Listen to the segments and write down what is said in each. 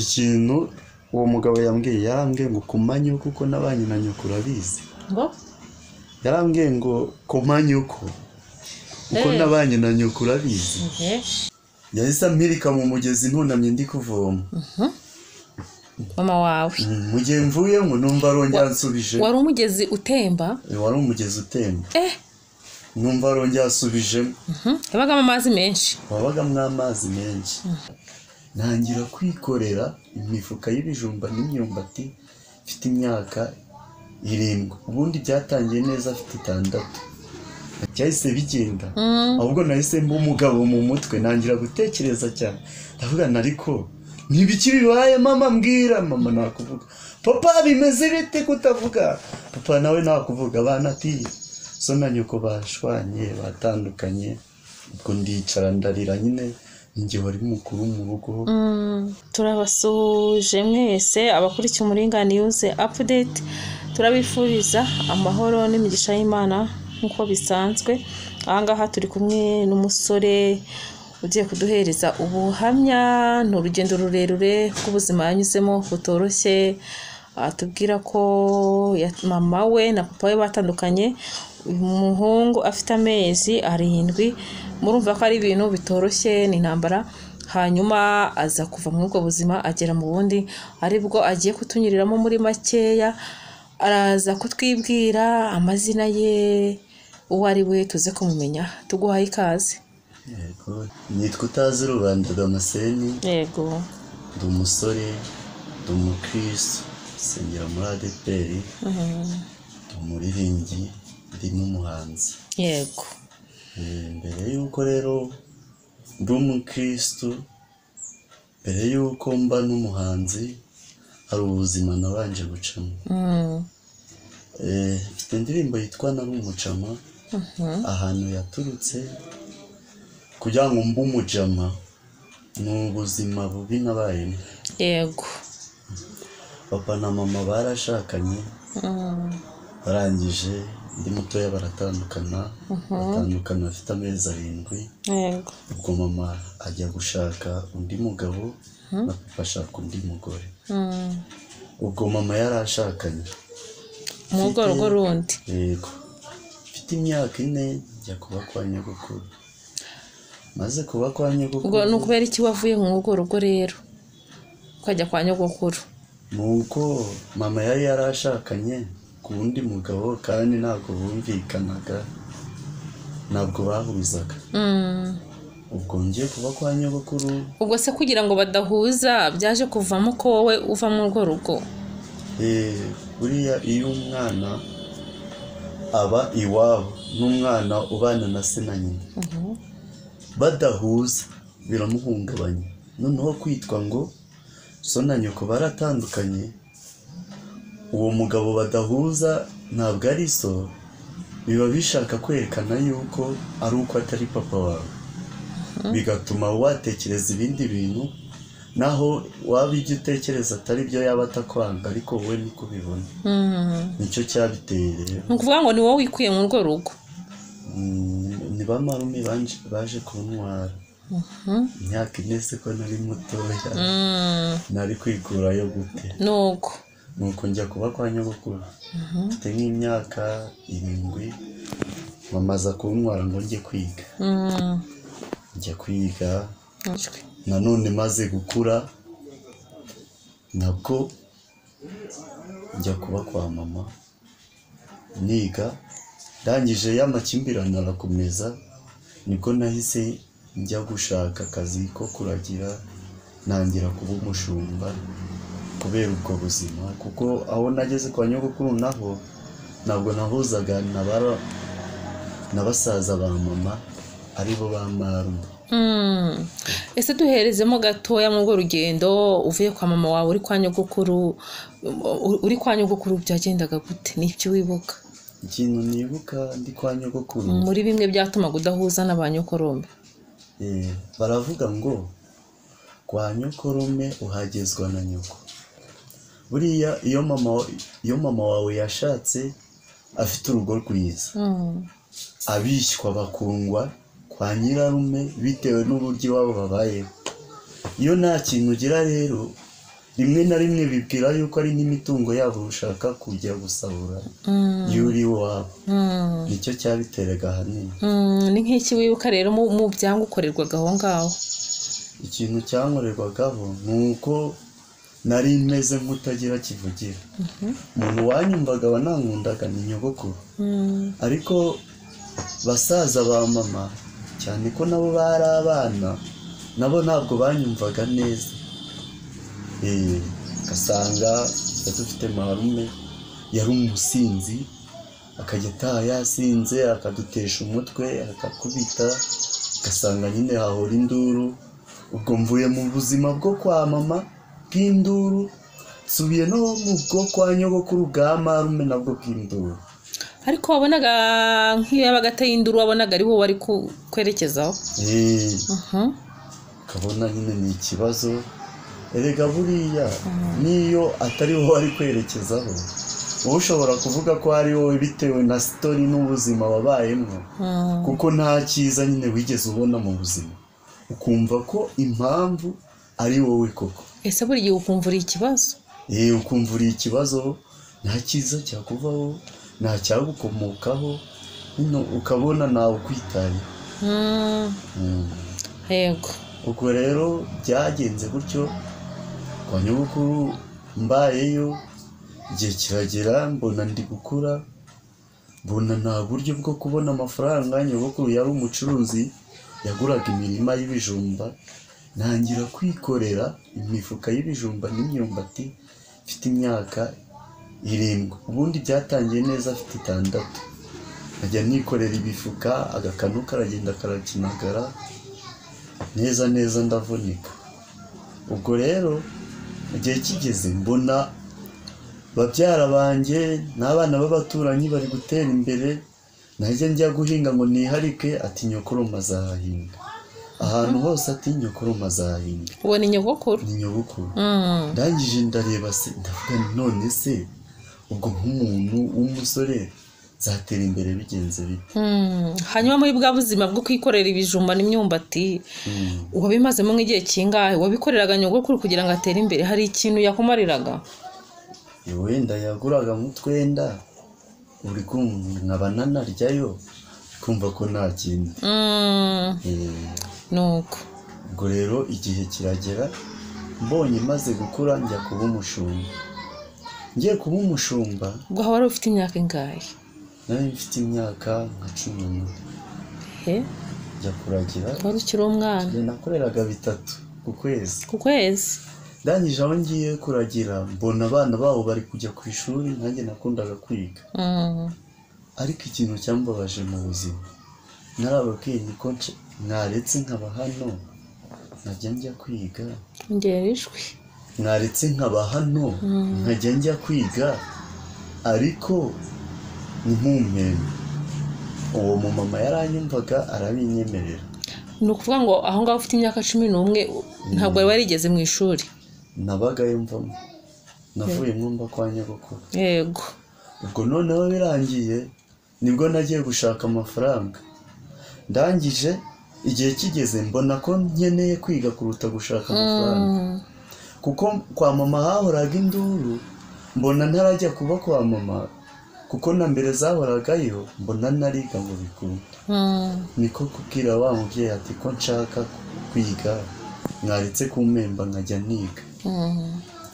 ikintu uwo mugabo yarambwiye ngo kumanyuko kuko nabanye na nyoko urabizi ngo yarambwiye ngo kumanyuko uko nabanye na nyoko urabizi yahise ampirika mu mugezi ntunamye ndi kuvoma mama wawe mu gihe mvuye ngo numva arongera ansubije wari umugezi utemba wari umugezi utemba numva arongera asubijemo yabagamo amazi menshi wabagamo amazi menshi ntangira kwikorera imifuka y'ibijumba n'imyumbati mfite imyaka 7 ubundi byatangiye neza afite 6 cyahise bigenda ahubwo nahise mba umugabo mu mutwe ntangira gutekereza cyane ndavugana ariko nibiki bibaye mama mbwira mama nakuvuga papa bimeze bite kutavuga papa nawe nakuvuga abana ati so na nyoko bashwanye batandukanye ubwo ndicara ndarira nyine njye wari mukuru mu rugo turabasuje mwese abakurikiye umuringani yuze update turabifuriza amahoro n'imigisha y'Imana nkuko bisanzwe ahangaha turi kumwe n'umusore ugiye kuduhereza ubuhamya n'urugendo rurerure rw'ubuzima yanyuzemo butoroshye atubwira ko mama we na papa we batandukanye uyu muhungu afite amezi 7 murumva ko ari ibintu bitoroshye n'intambara hanyuma aza kuva mu ubwo buzima agera mu bundi aribwo agiye kutunyiriramo muri makeya araza kutwibwira amazina ye uwo ari we tuze kumumenya tuguhaye ikaze. Yego nitwa Utazi Rubanda Damascene. Yego ndi umusore ndi umukristo sengera muri ADPR ndi umuririmbyi ndi n'umuhanzi. Yego mbere yuko rero ndi umukristo mbere yuko mba n'umuhanzi hari ubuzima nabanje gucamo. Mfite indirimbo yitwa Nari Umucama ahantu yaturutse kugira ngo mbe umujama ni ubuzima bubi nabayemo. Yego papa na mama barashakanye barangije ndi mutoya baratandukana bafite amezi 7. Yego ubwo mama ajya gushaka undi mugabo na papa ashaka undi mugore. ubwo mama yarashakanye mu rugo rundi. Yego mfite imyaka 4 njya kuba kwa nyogokuru. Maze kuba kwa nyogokuru ubwo nukubera iki wavuye mu rugo rero ukajya kwa nyogokuru? Nuko mama yari yarashakanye ku wundi mugabo kandi ntabwo bumvikanaga ntabwo bahuzaga. ubwo ngiye kuba kwa nyogokuru. Ubwo se kugira ngo badahuza byaje kuvamo ko wowe uva mu rugo? Buriya iyo umwana aba iwabo n'umwana ubana na se na nyina badahuza biramuhungabanya. Noneho kwitwa ngo so na nyoko baratandukanye uwo mugabo badahuza ntabwo ari so, biba bishaka kwerekana yuko ari uko atari papa wawe, bigatuma watekereza ibindi bintu naho waba ibyo utekereza atari byo yaba atakwanga ariko wowe niko ubibona. Nicyo cyabiteye rero. Ni ukuvuga ngo ni wowe wikuye mu rugo? Ni ba marume baje kuntwara imyaka 4 se ko nari mutoya nari kwikurayo gute. Nuko njya kuba kwa nyogokuru mfite nk'imyaka 7 mamaza kuntwara ngo njye kwiga. Njya kwiga nanone maze gukura nabwo njya kuba kwa mama niga. Ndangije y'amakimbirane arakomeza nibwo nahise njya gushaka akazi ko kuragira nangira kuba umushumba kubera ubwo buzima, kuko aho nageze kwa nyogokuru naho ntabwo nahuzaga n'abasaza ba mama aribo ba marume. Ese duherezemo gatoya mu rugendo uvuye kwa mama wawe uri kwa nyogokuru byagendaga gute? N'ibyo wibuka? Ikintu nibuka ndi kwa nyogokuru muri bimwe byatuma kudahuza n'abanyokorome. Baravuga ngo kwa nyokorome uhagezwa na nyoko. Buriya iyo mama wawe yashatse afite urugo rwiza abishywa bakungwa kwa nyirarume bitewe n'uburyo iwabo babayeho. Iyo nta kintu ugira rero rimwe na rimwe bibwira yuko ari n'imitungo yabo ushaka kujya gusahura yuri wabo. Nicyo cyabiteraga ahanini. Ni nk'iki wibuka rero mu byanga ukorerwaga aho ngaho? Ikintu cyankorerwagaho ni uko nari meze nk'utagira kivugira. Umuntu wanyumvaga wanankundaga ni nyogokuru, ariko basaza ba mama cyane ko nabo bari abana, nabo ntabwo banyumvaga neza. Ugasanga dufite marume yari umusinzi, akajya ataha yasinze akadutesha umutwe akakubita, ugasanga nyine hahora induru. Ubwo mvuye mu buzima bwo kwa mama bw'induru, nsubiye no mu bwo kwa nyogokuru bwa marume nabwo bw'induru. Ariko wabonaga nk'iyo yabaga ateye induru wabonaga ari wowe ari kwerekezaho? Ukabona nyine ni ikibazo. Erega buriya niyo atari wowe ari kwerekezaho, wowe ushobora kuvuga ko ari wowe bitewe na sitori n'ubuzima wabayemo, kuko nta cyiza nyine wigeze ubona mu buzima, ukumva ko impamvu ari wowe koko. Ese buri gihe ukumva uri ikibazo? Ukumva uri ikibazo, nta cyiza cyakuvaho, nta cyagukomokaho, ukabona nawe ukwitayeho. Yego. Ubwo rero byagenze gutyo kwa nyogokuru, mbayeyo igihe kiragera, mbona ndi gukura, mbona nta buryo bwo kubona amafaranga. Nyogokuru yari umucuruzi, yaguraga imirima y'ibijumba, ntangira kwikorera imifuka y'ibijumba n'imyumbati mfite imyaka 7. Ubundi byatangiye neza afite 6. Ajya nikorera ibifuka, agakanu karagenda karakinagara neza neza, ndavunika. Ubwo rero igihe kigeze mbona babyara banjye n'abana b'abaturanyi bari gutera imbere, najya njya guhinga ngo niharike, ati nyokoroma azahahinga. Ahantu hose ati nyokoroma azahahinga. Uwo ni nyogokuru? Ni nyogokuru. Ndangije ndareba se, ndavuga none se ubwo nk'umuntu w'umusore zatera imbere bigenze bite? Hanyuma muri bwa buzima bwo kwikorera ibijumba n'imyumbati, wabimazemo nk'igihe kingahe? Wabikoreraga nyogokuru kugira ngo atere imbere? Hari ikintu yakumariraga? Wenda yaguraga nk'utwenda, uri kumva nkaba nanaryayo, kumva ko nta kintu. Nuko ubwo rero igihe kiragera, mbonye maze gukura njya kuba umushumba. Ngiye kuba umushumba. Ubwo wari ufite imyaka ingahe? Nari mfite imyaka nka 11. Njya kuragira. Wari ukiri umwana? Nakoreraga 3 ku kwezi. Ku kwezi? Ndangije aho ngiye kuragira, mbona abana babo bari kujya ku ishuri, nanjye nakundaga kwiga. Ariko ikintu cyambabaje mu buzima, narababwiye niko mwaretse nkaba hano nkajya njya kwiga. Ngerejwe. Mwaretse nkaba hano nkajya njya kwiga, ariko ntimumpembe. Uwo mumama yaranyumvaga arabinyemerera. Ni ukuvuga ngo aho ngaho ufite imyaka 11 ntabwo wari warigeze mu ishuri? Nabagayo mvamo, navuye mwumva kwa nyogokuru. Yego. Ubwo noneho birangiye nibwo nagiye gushaka amafaranga. Ndangije igihe kigeze mbona ko nkeneye kwiga kuruta gushaka amafaranga, kuko kwa mama hahoraga induru, mbona ntarajya kuba kwa mama, kuko na mbere zahoragayo, mbona nariga ngo bikunde. Niko kubwira wa mubyeyi ati ko nshaka kwiga, mwaretse kumpemba nkajya niga.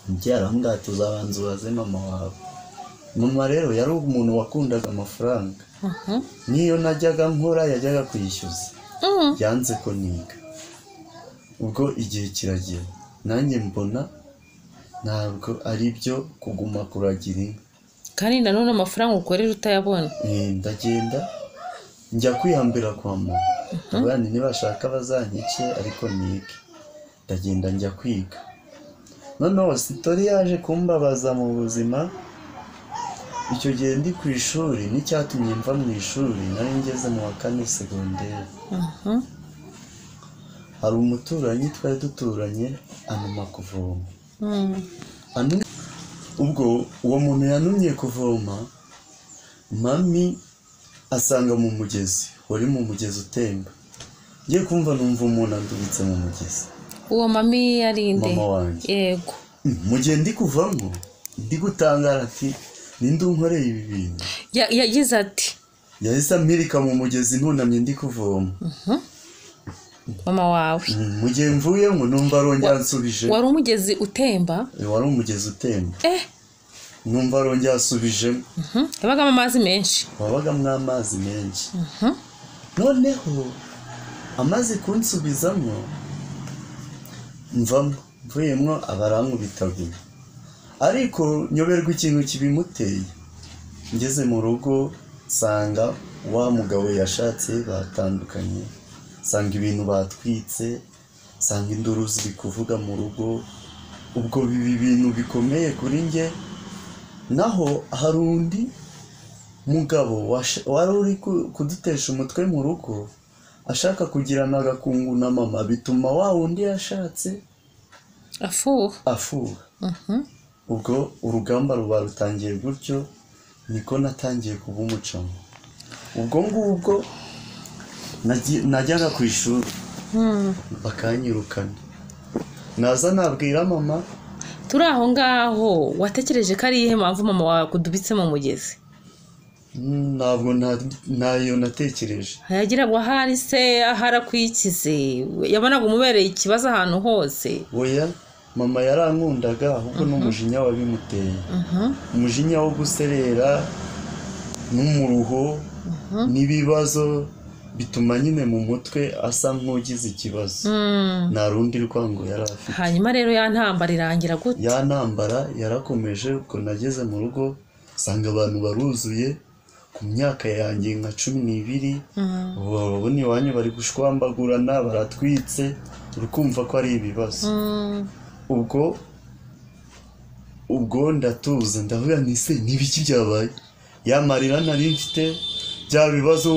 Byarambwira tuzabanza ubaze mama wawe. Mama rero yari umuntu wakundaga amafaranga. Niyo najyaga nkora yajyaga kwishyuza. Yanze ko niga. Ubwo igihe kiragera, nanjye mbona ntabwo ari byo kuguma kuragira inka. Kandi nanone amafaranga ukorera utayabona? Ndagenda njya kwihambira kwa mama. Abana ntibashaka bazanyice ariko nige. Ndagenda njya kwiga. Noneho sitori yaje kumbabaza mu buzima. Icyo gihe ndi ku ishuri n'icyatumye mva mu ishuri, nari ngeze mu wa 4 segonderi. Hari umuturanyi twari duturanye anuma kuvoma. Ubwo uwo muntu yanumye kuvoma, mami asanga mu mugezi, wari mu mugezi utemba. Ngiye kumva numva umuntu andubitse mu mugezi. Uwo mami yari nde? Mama wanjye. Yego. mu gihe ndi kuvamo ndi gutangara ati ninde unkoreye ibi bintu. yagize ati yahise ampirika mu mugezi ntunamye ndi kuvoma. mama wawe mu gihe mvuyemo numva arongera ansubije. wari umugezi utemba? wari umugezi utemba. numva arongera asubijemo. yabagamo amazi menshi? wabagamo amazi menshi. noneho amaze kunsubizamo mvuyemo abarankubitaguye, ariko nyoberwa ikintu kibimuteye. ngeze mu rugo nsanga wa mugabo yashatse batandukanye, nsanga ibintu batwitse, nsanga induru ziri kuvuga mu rugo. ubwo biba ibintu bikomeye kuri njye. naho hari undi mugabo wari uri kudutesha umutwe mu rugo ashaka kugirana agakungu na mama, bituma wa wundi yashatse afuha. ubwo urugamba ruba rutangiye gutyo, niko natangiye kuba umucamo. ubwo ngubwo najyaga ku ishuri bakanyirukana, naza nabwira mama. turi aho ngaho watekereje ko ari iyihe mpamvu mama wawe akudubitse mu mugezi? ntabwo nayo natekereje. yagira ngo ahari se harakwikize, yabonaga umubereye ikibazo ahantu hose. oya, mama yarankundaga, ahubwo n'umujinya wabimuteye. umujinya wo guserera n'umuruho n'ibibazo bituma nyine mu mutwe asa nk'ugize ikibazo. nta rundi rwango yari afite. hanyuma rero ya ntambara irangira gute? ya ntambara yarakomeje. ubwo nageze mu rugo nsanga abantu baruzuye ku myaka yanjye nka 12. urabona iwanyu bari gushwambagurana, baratwitse, uri kumva ko ari ibibazo. ubwo ndatuza ndavuga nti se n'ibiki byabaye? yamarira nari mfite bya bibazo,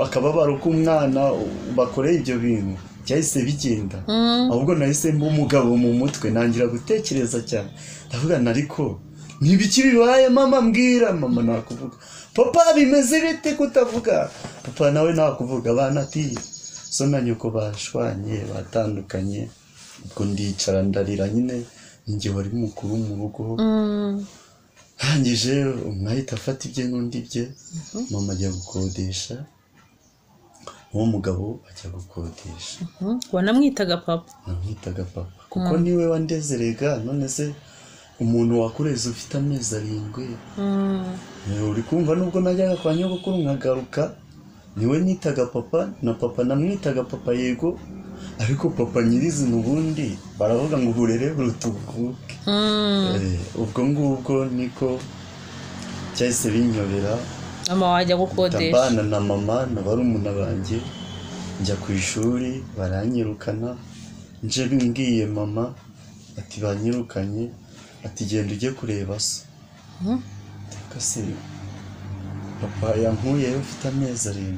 akababaro k'umwana bakoreye ibyo bintu cyahise bigenda. ahubwo nahise mba umugabo mu mutwe, nangira gutekereza cyane. ndavuga ariko n'ibiki bibaye mama? mbwira. mama nakuvuga. papa bimeze bite kutavuga? papa nawe nakuvuga. abana ati so na nyoko bashwanye batandukanye. ubwo ndicara ndarira nyine, njye wari mukuru mu rugo. hangije umwe ahita afata ibye n'undi bye. mama ajya gukodesha, uwo mugabo ajya gukodesha. wanamwitaga papa? namwitaga papa kuko niwe wandezerega. none se umuntu wakureze ufite amezi 7, uri kumva nubwo najyaga kwa nyogokuru nkagaruka, niwe nitaga papa. na papa namwitaga papa, yego, ariko papa nyirizina ubundi baravuga ngo uburere burutubuke. ubwo ngubwo niko cyahise binyobera. mama wajya gukodesha? ndabana na mama na barumuna banjye, njya ku ishuri baranyirukana. nje ngiye mama ati banyirukanye, ati genda ujye kureba se. reka se papa yankuyeyo ufite amezi 7.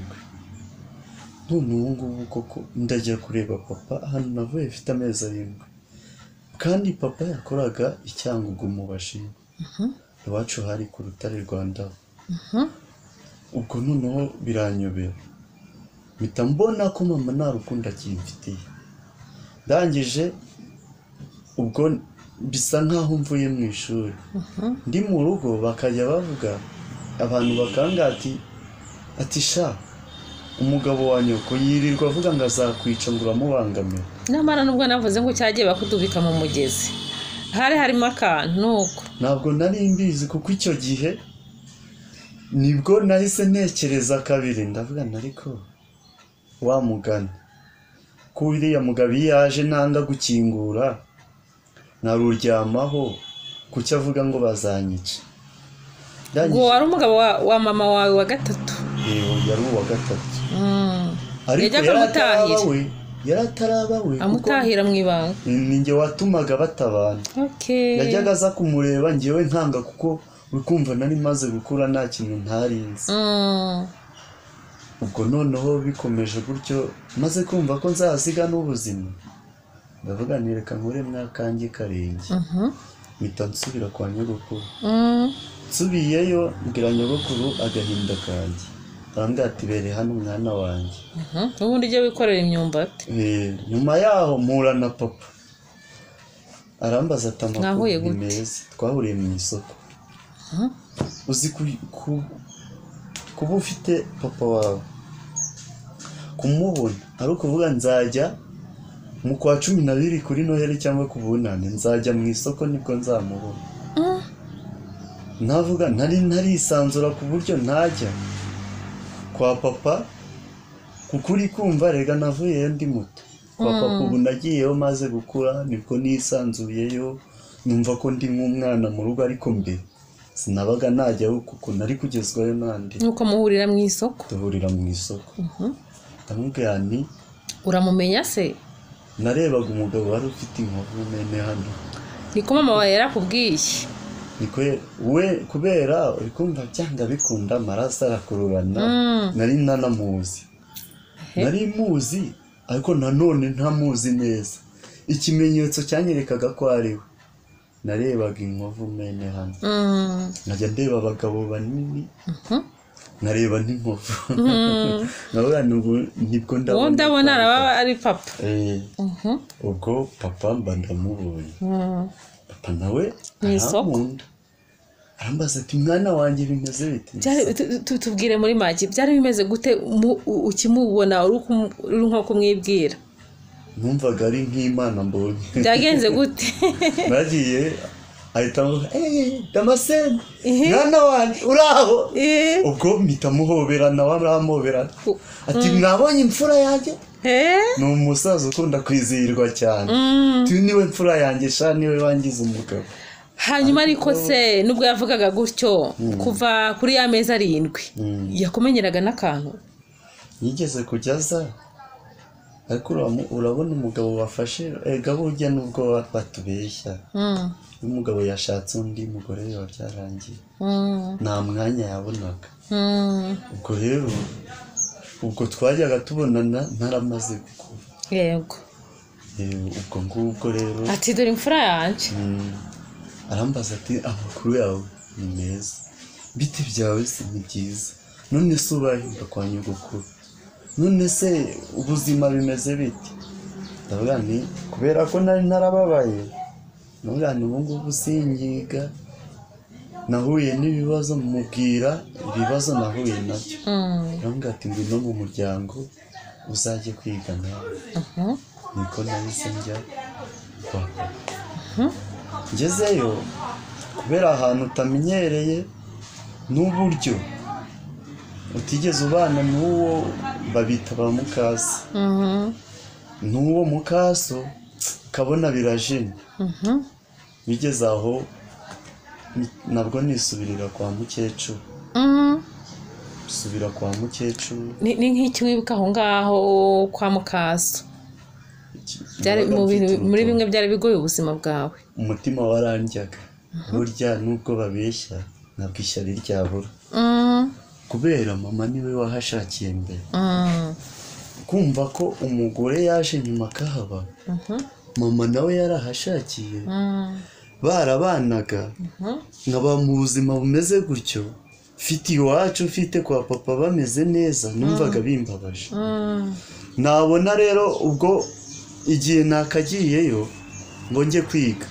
none ubu ngubu koko ndajya kureba papa hano navuye mfite amezi 7, kandi papa yakoraga icyangugu mu Bashira. iwacu hari ku Rutare Rwanda. ubwo noneho biranyobera, mpita mbona ko mama nta rukundo akimfitiye. ndangije ubwo bisa nkaho mvuye mu ishuri, ndi mu rugo bakajya bavuga, abantu bakanga ati sha umugabo wa nyoko yirirwa avuga ngo azakwica ngo uramubangamira. nyamara nubwo navuze ngo cyagiye bakudubika mu mugezi hari harimo akantu nuko. ntabwo nari mbizi, kuko icyo gihe nibwo nahise ntekereza kabiri. ndavuga ariko wamugana ko uriya mugabo iyo yaje nanga gukingura naruryamaho, kuki avuga ngo bazanyica? ngo wari umugabo wa mama wawe wa gatatu? yari uwa gatatu. ariko yari ataraba we, amutahira mu ibanga. ninjye watumaga batabana. yajyaga aza kumureba, njyewe nkanga, kuko uri kumva nari maze gukura nta kintu ntarinzi. ubwo noneho bikomeje gutyo, maze kumva ko nzasiga n'ubuzima, ndavuga nireka nkure mwakange karenge. mpita nsubira kwa nyogokuru. nsubiyeyo mbwira nyogokuru agahinda kanjye, arambwira ati bere hano umwana wanjye. ubundi ujye wikorera imyumbati. nyuma yaho mpura na papa. arambaza ati amakuru Mwahuye ni gute? meza twahuriye mu isoko uzi kuba ufite papa wawe kumubona ari ukuvuga nzajya mu kwa 12 kuri Noheli cyangwa ku Bunane nzajya mu isoko nibwo nzamubona navuga ntarisanzura ku buryo ntajya kwa papa kukuri kumva rega navuye ndi muto kwa papa ubu nagiyeyo maze gukura nibwo nisanzuyeyo numva ko ndi nk'umwana mu rugo ariko mbere sinabaga najyaho kuko nari kugezwayo nandi nuko muhurira mu isoko duhurira mu isoko ndamubwira nti uramumenya se narebaga umugabo wari ufite inkovu mene hano niko mama wawe yarakubwiye niko we kubera uri kumva cyanga bikunda amaraso arakururana nari nanamuzi nari muzi ariko nanone ntamuzi neza ikimenyetso cyanyerekaga ko ari we narebaga inkovu mene hano najya ndeba abagabo banini nareba n'inkovu navuga nibwo ndabona araba ari papa ubwo papa mba ndamubonye papa nawe mu isoko arambaza ati mwana wanjye bimeze bite tubwire muri make byari bimeze gute ukimubona uri nko kumwibwira numvaga ari nk'Imana mbonye byagenze gute nagiye ahita ngo Damascene mwana wanjye uraho ubwo mpita muhobera nawe aramhobera ati mwabonye imfura yanjye ni umusaza ukunda kwizihirwa cyane niwe mfura yanjye sha niwe wangize umugabo hanyuma ariko se nubwo yavugaga gutyo kuva kuri ya meza 7 yakumenyeraga n'akantu yigeze kujyaza ariko urabona umugabo wafashe ega burya nubwo batubeshya umugabo yashatse undi mugore wabyarangiye nta mwanya yabonaga ubwo rero ubwo twajyaga tubonana ntaramaze gukura yego ubwo ngubwo rero ati dore imfura yanjye arambaza ati amakuru yawe ni meza biti byawe si ni byiza none se ubahinda kwa nyogokuru none se ubuzima bimeze biti ndavuga nti kubera ko nari narababaye ndavuga nti ubu ngubu singiga nahuye n'ibibazo mubwira ibibazo nahuye nabyo ndavuga ati ngwino mu muryango uzajye kwiga nawe niko nahise njya kwa ngezeyo kubera ahantu utamenyereye n'uburyo utigeze ubana n'uwo babita ba mukaso n'uwo mukaso ukabona birajimye bigeze aho nabwo nisubirira kwa mukecuru subira kwa mukecuru ni nk'iki wibuka aho ngaho kwa mukaso byari muri bimwe byari bigoye ubuzima bwawe umutima warandyaga burya nubwo babeshya ntabwo ishyari ryabura kubera mama niwe wahashakiye mbere kumva ko umugore yaje nyuma akahaba mama nawe yarahashakiye barabanaga nkaba mu buzima bumeze gutyo mfite iwacu mfite kwa papa bameze neza numvaga bimbabaje nabona rero ubwo igihe nakagiyeyo ngo njye kwiga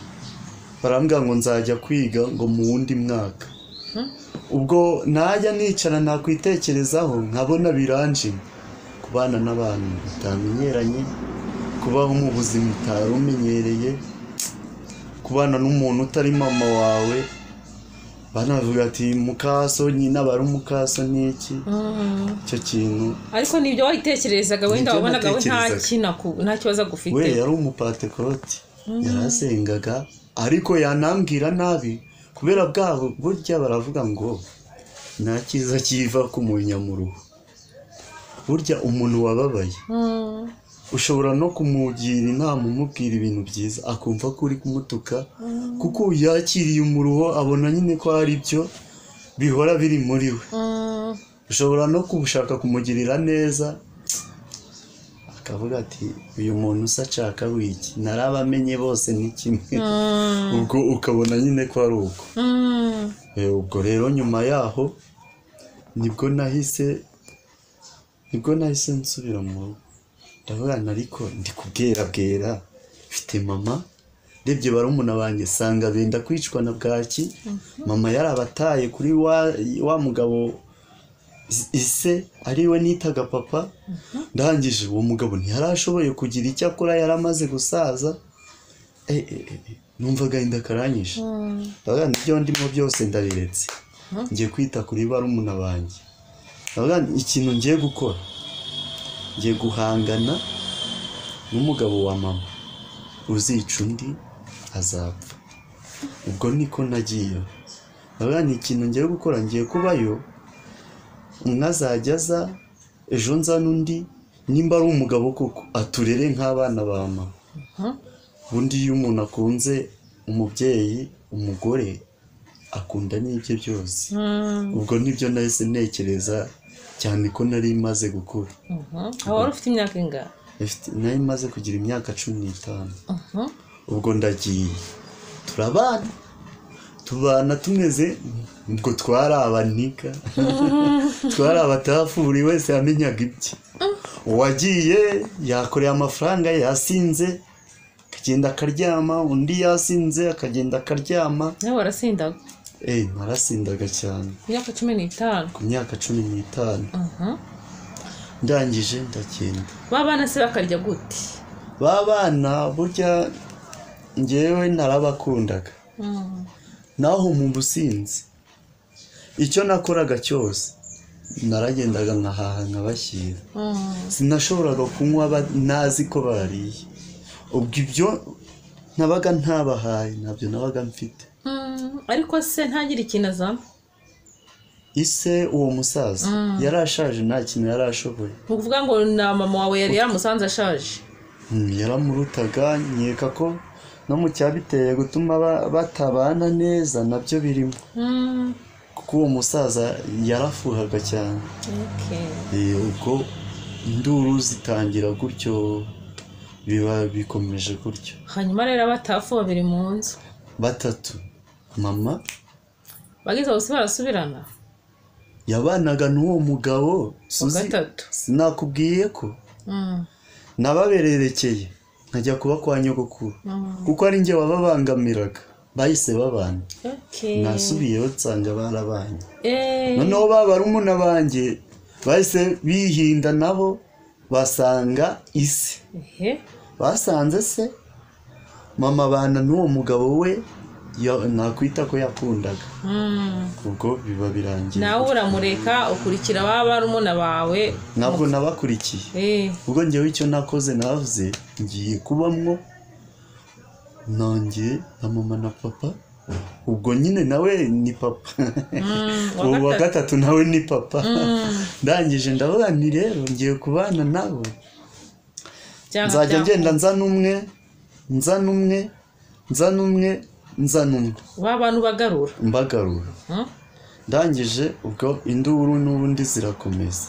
barambwira ngo nzajya kwiga ngo mu wundi mwaka ubwo najya nicara nakwitekerezaho nkabona biranje kubana n'abantu utamenyeranye kubaho mu buzima utari umenyereye kubana n'umuntu utari mama wawe banavuga ati mukaso nyina bari umukaso n'iki icyo kintu ariko nibyo wayitekerezaga wenda wabonaga we nta kibazo gufite we yari umupatekoti yarasengaga ariko yanambwira nabi kubera bwabo burya baravuga ngo nta cyiza kiva ku munyamuruho burya umuntu wababaye ushobora no kumugira inama umubwira ibintu byiza akumva ko uri kumutuka kuko yakiriye umuruho abona nyine ko ari byo bihora biri muri we ushobora no kubushaka kumugirira neza akavuga ati uyu muntu usashaka wiki narabamenye bose ni kimwe ubwo ukabona nyine ko ari uko ubwo rero nyuma yaho nibwo nahise nsubira mu rugo ndavuga ariko ndi kubwera mfite mama ndebye barumuna banjye sanga benda kwicwa na bwaki, mama yarabataye kuri wa mugabo ise ariwe nitaga papa. Ndangije uwo mugabo ntiyarashoboye kugira icyo akora, yaramaze gusaza. Numvaga inda karanyisha, nibyo ndimo byose ndabiretse, ngiye kwita kuri barumuna banjye. Ikintu ngiye gukora, ngiye guhangana n'umugabo wa mama, uzica undi azapfa. Ubwo niko nagiye. Ikintu ngiye gukora, ngiye kubayo, umwe azajya aza, ejo nza n'undi, nimba ari umugabo koko aturere nk'abana ba mama. Ubundi iyo umuntu akunze umubyeyi, umugore akunda n'ibyo byose. Ubwo nibyo nahise ntekereza cyane ko nari maze gukura. Wari ufite imyaka ingahe? Nari maze kugira imyaka 15. Ubwo ndagiye, tubana tumeze ubwo twari abanika, twari abatafu, buri wese yamenyaga ibye. Uwagiye yakoreye amafaranga, yasinze akagenda akaryama, undi yasinze akagenda akaryama. Nawe warasindaga? Narasindaga cyane. Imyaka 15? Ku myaka 15. Ndangije ndagenda. Babana se bakarya gute? Babana burya njyewe narabakundaga. Naho mu businzi icyo nakoraga cyose naragendaga nkahaha nkabashyira. Sinashoboraga kunywa nazi ko bariye. Ubwo ibyo nabaga ntabahaye nabyo nabaga mfite. Ariko se ntagira ikintu azana? Ise uwo musaza yarashaje, nta kintu yarashoboye. Ukuvuga ngo na mama wawe yari yaramusanze ashaje? Yaramurutaga, nkeka ko no mu cyabiteye gutuma batabana neza nabyo birimo. Kuko uwo musaza yarafuhaga cyane. Ubwo induru zitangira gutyo, biba bikomeje gutyo. Hanyuma rero abatafu babiri mu nzu? 3. Mama bagize bose barasubirana? Yabanaga n'uwo mugabo sinakubwiye ko nababererekeye nkajya kuba kwa nyogokuru, kuko ari njye wababangamiraga. Bahise babana. Nasubiyeho nsanga barabanye. Noneho barumuna banjye bahise bihinda nabo, basanga ise. Basanze se mama bana n'uwo mugabo we nakwita ko yakundaga. Ubwo biba birangiye. Nawe uramureka ukurikira barumuna bawe? Ntabwo nabakurikiye. Ubwo njyewe icyo nakoze, navuze ngiye kubamwo nanjye na mama na papa. Ubwo nyine nawe ni papa. Uwa gatatu nawe ni papa. Ndangije ndavuga nti rero ngiye kubana nabo, nzajya ngenda nza n'umwe. Abantu bagarura? Mbagarura. Ndangije ubwo induru n'ubundi zirakomeza.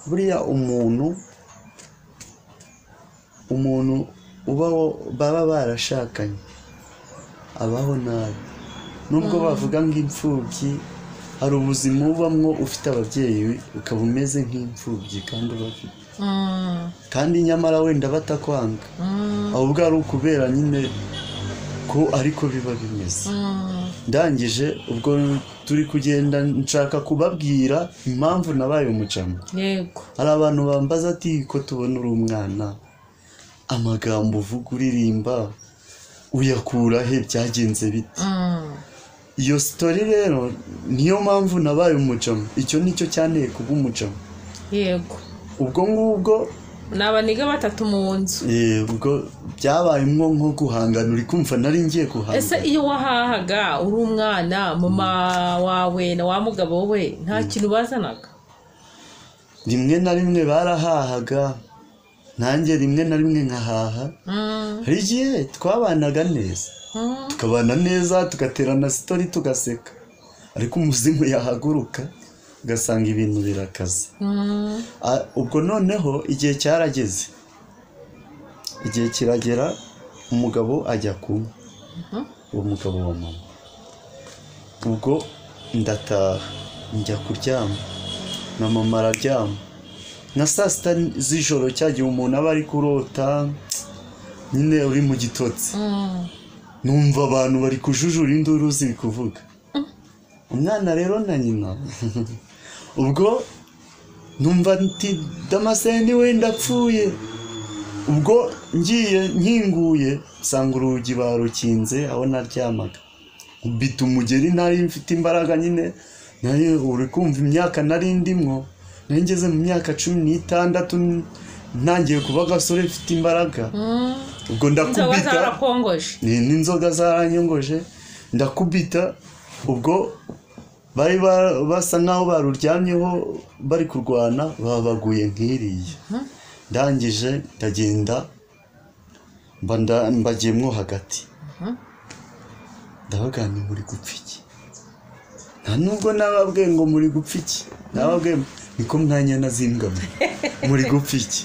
Buriya umuntu baba barashakanye abaho nabi. Nubwo bavuga nk'imfubyi, hari ubuzima ubamwo ufite ababyeyi ukaba umeze nk'imfubyi kandi ubafite. Kandi nyamara wenda batakwanga, ahubwo ari ukubera nyine ko ariko biba bimeze. Ndangije ubwo turi kugenda nshaka kubabwira impamvu nabaye umucamo. Hari abantu bambaza ati ko tubona uri umwana, amagambo uvuga uririmba uyakura he, byagenze bite? Iyo story rero niyo mpamvu nabaye umucamo. Icyo nicyo cyanteye kuba umucamo. Ubwo ngubwo nabaniga 3 mu nzu. Ubwo byabaye nko guhangana, uri kumva nari ngiye guhangana. Ese iyo wahahaga uri umwana, mama wawe na wa mugabo we nta kintu bazanaga? Rimwe na rimwe barahahaga, nanjye rimwe na rimwe nkahaha. Hari igihe twabanaga neza, tukabana neza, tugaterana story tugaseka, ariko umuzimu yahaguruka ugasanga ibintu birakaze. Ubwo noneho igihe cyarageze, igihe kiragera, umugabo ajya kunywa, uwo mugabo wa mama. Ubwo ndataha njya kuryama na mama araryama. Na saa 6 z'ijoro cyagiye umuntu aba ari kurota nyine uri mu gitotsi numva abantu bari kujujura induru ziri kuvuga umwana rero na nyina ubwo numva nti Damascene wenda apfuye ubwo ngiye nkinguye nsanga urugi barukinze aho naryamaga ubita umugeri nari mfite imbaraga nyine nari uri kumva imyaka nari ndimwo nari ngeze mu myaka 16 ntangiye kuba gasore mfite imbaraga ubwo ndakubita n'inzoga zaranyongoje ndakubita ubwo bari basa nkaho baruryamyeho bari kurwana babaguye nkiriye ndangije ndagenda mbagiyemwo hagati ndavuga nti muri gupfa iki nta nubwo nababwiye ngo muri gupfa iki nababwiye niko mwanya nazimbwamo muri gupfa iki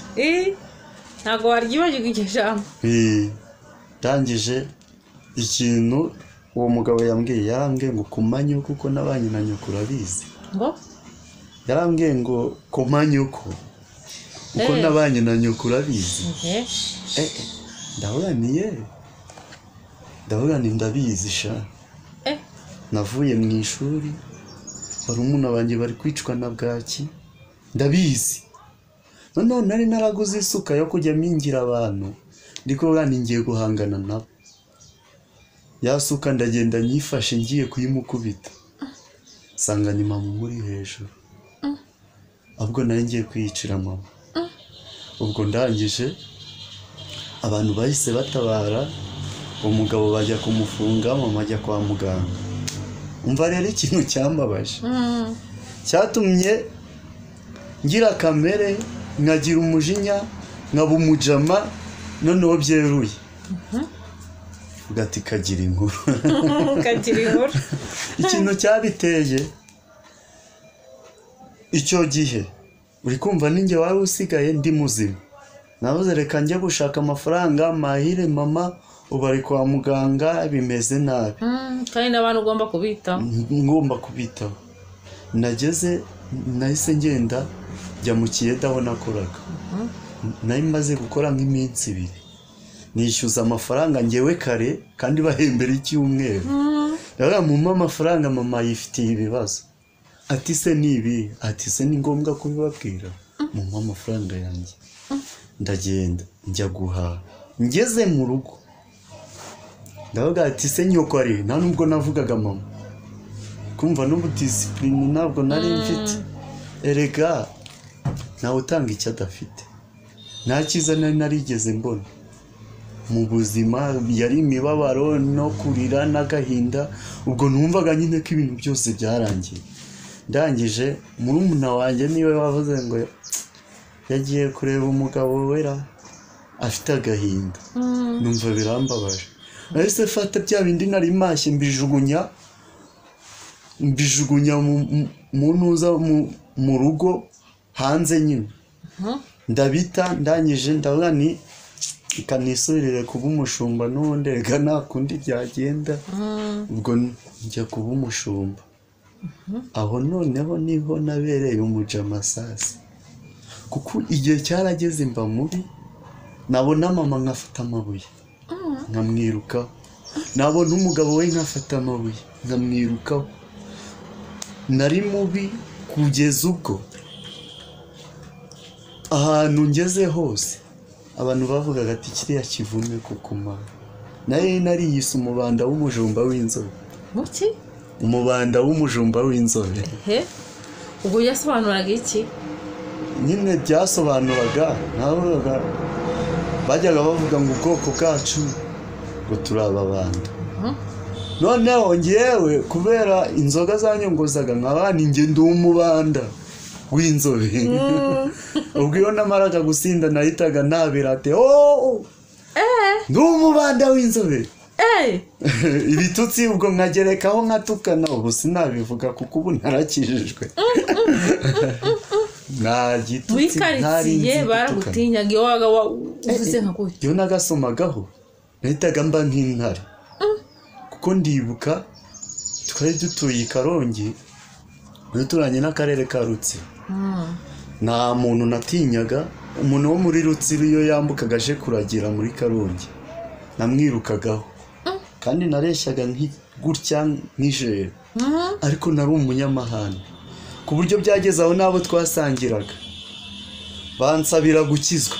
ntabwo waryibagirwa iryo jambo ndangije ikintu uwo mugabo yarambwiye ngo kumanyo kuko nabanye na nyoko urabizi ngo yarambwiye ngo komanyuko kuko nabanye na nyoko urabizi ndavuga ni ndabizi sha navuye mu ishuri barumuna banjye bari kwicwa na bwaki ndabizi noneho nari naraguze isuka yo kujya mingira abantu ndiko bani ngiye guhangana nabo yasuka ndagenda nyifashe ngiye kuyimukubita sanga ni mama muri hejuru ubwo nari ngiye kwiyicira mama ubwo ndangije abantu bahise batabara umugabo bajya kumufunga mama ajya kwa muganga umva rero ikintu cyambabaje cyatumye ngira kamere nkagira umujinya nkaba umujama noneho byeruye ugati kagira inkuru ikintu cyabiteye icyo gihe uri kumva ninjye wari usigaye ndi muzima navuze reka njye gushaka amafaranga mahire mama ubari kwa muganga bimeze nabi kandi n'abantu ugomba kubitaho nageze nahise ngenda njya mu kiyeda aho nakoraga nari maze gukora nk'iminsi 2 nishyuza amafaranga ngewe kare kandi bahembera icyumweru rero mumpa amafaranga mama yifitiye ibibazo ati se nibi ati se ni ngombwa kubibabwira mumpa amafaranga yanjye ndagenda njya guhaha ngeze mu rugo ndavuga ati se nyoko ari nta nubwo navugaga mama kumva n'ubu discipline ntabwo nari mfite erega nawe utanga icyo adafite nta cyiza nari narigeze mbona mu buzima yari imibabaro no kurira n'agahinda ubwo numvaga nyine ko ibintu byose byarangiye ndangije murumuna wanjye niwe wavuze ngo yagiye kureba umugabo wera afite agahinda numva birambabaje nahise fata bya bindi nari mashye mbijugunya mu ntuza mu rugo hanze nyine ndabita ndangije ndavuga ni ikanisurire kuba umushumba n'ubundi rega nta kundi byagenda ubwo njya kuba umushumba aho noneho niho nabereye umujama sasi kuko igihe cyarageze mba mubi nabona mama nkafata amabuye nkamwirukaho nabona umugabo we nkafata amabuye nkamwirukaho nari mubi kugeza ubwo ahantu ngeze hose abantu bavugaga ati kiriya kivume kukuma naye nariyise umubanda w'umujumba w'inzobe muki umubanda w'umujumba w'inzobe ubwo yasobanuraga iki nyine byasobanuraga navuga bajyaga bavuga ngo ubwoko bwacu ngo turababanda noneho ngewe kubera inzoga zanyongozaga nk'abana ingendo w'umubanda w'inzobe ubwo iyo namaraga gusinda nahitaga nabirate ndi umubanda w'inzobe ibitutsi ubwo nkagerekaho nkatukana ubu sinabivuga kuko ubu narakijijwe nta gitutsi wikaritsiye baragutinyaga iyo waga uvuze nka gutyo iyo nagasomagaho nahitaga mba nk'intare kuko ndibuka twari dutuye i Karongi duturanye n'akarere ka Rutsiro nta muntu natinyaga umuntu wo muri Rutsiro iyo yambukaga aje kuragira muri Karongi namwirukagaho kandi nareshyaga gutya nk'ijere ariko nari umunyamahane ku buryo byageze aho n'abo twasangiraga bansabira gukizwa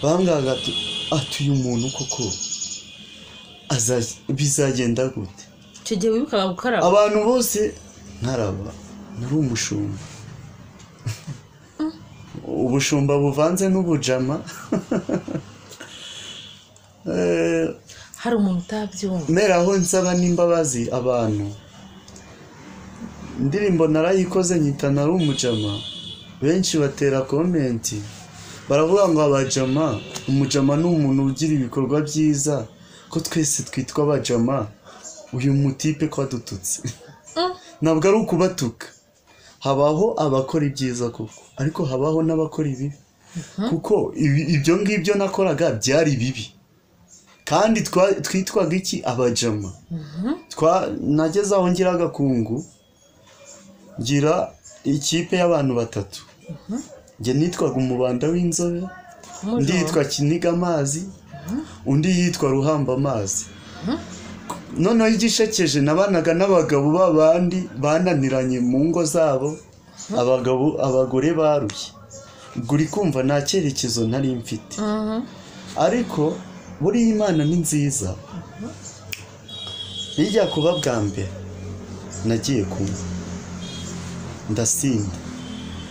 bambwaga ati uyu muntu koko bizagenda gute icyo gihe wibukaga gukaraba abantu bose nkaraba nari umushumba ubushumba buvanze n'ubujama hari umuntu utabyumva meraho nsaba n'imbabazi abantu indirimbo narayikoze nyita nari umujama benshi batera komenti baravuga ngo abajama umujama ni umuntu ugira ibikorwa byiza ko twese twitwa abajama uyu mutipe ko adututse ntabwo ari ukubatuka habaho abakora ibyiza koko ariko habaho n'abakora ibibi kuko ibyo ngibyo nakoraga byari bibi kandi twitwaga iki abajama nageze aho ngira agakungu ngira ikipe y'abantu batatu njye nitwaga umubanda w'inzobe undi yitwa kiniga amazi undi yitwa ruhamba amazi noneho igishekeje nabanaga n'abagabo babandi bananiranye mu ngo zabo abagore barushye ubwo uri kumva nta cyerekezo nari mfite ariko buriya Imana ni nziza bijya kuba bwa mbere nagiye kunywa ndasinda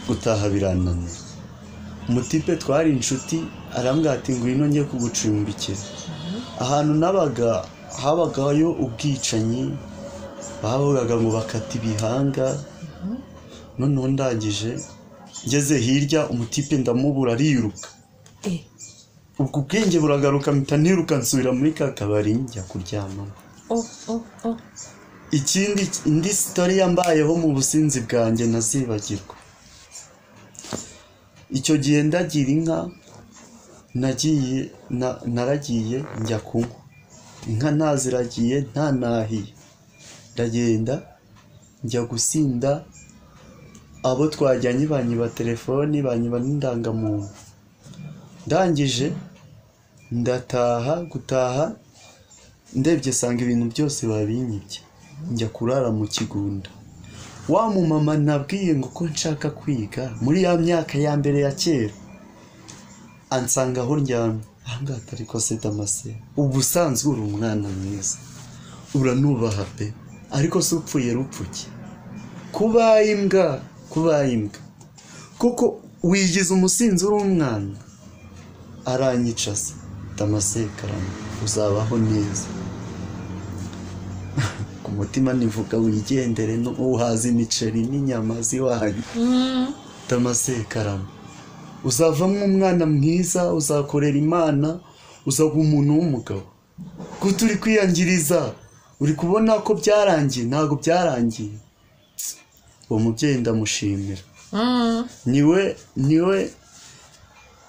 gutaha birananira umutipe twari inshuti arambwira ati ngwino njye kugucumbikira ahantu nabaga habagayo ubwicanyi bavugaga ngo bakata ibihanga noneho ndangije ngeze hirya umutipe ndamubura ariruka ubwo ubwenge buragaruka mpita niruka nsubira muri ka kabari njya kuryamamo indi sitori yambayeho mu businzi bwanjye ntazibagirwa icyo gihe ndagira inka naragiye njya kunywa inka ntaziragiye ntanahiye ndagenda njya gusinda abo twajyanye banyiba telefoni banyiba n'indangamuntu ndangije gutaha ndebye sanga ibintu byose babinyibye njya kurara mu kigunda wa mumama nabwiye ngo ko nshaka kwiga muri ya myaka ya mbere ya kera ansanga aho ndyamye ahangaha ariko se Damascene ubusanzwe uri umwana mwiza uranubaha pe ariko se upfuye rupfuke kubaye imbwa kuko wigize umusinzi uri umwana aranyica se Damascene karama uzabaho neza ku mutima nivuga wigendere no uhaza imiceri n'inyama ziwanyu Damascene karama uzavamo umwana mwiza uzakorera Imana uzaba umuntu w'umugabo ko turi kwiyangiriza uri kubona ko byarangiye ntabwo byarangiye uwo mubyeyi ndamushimira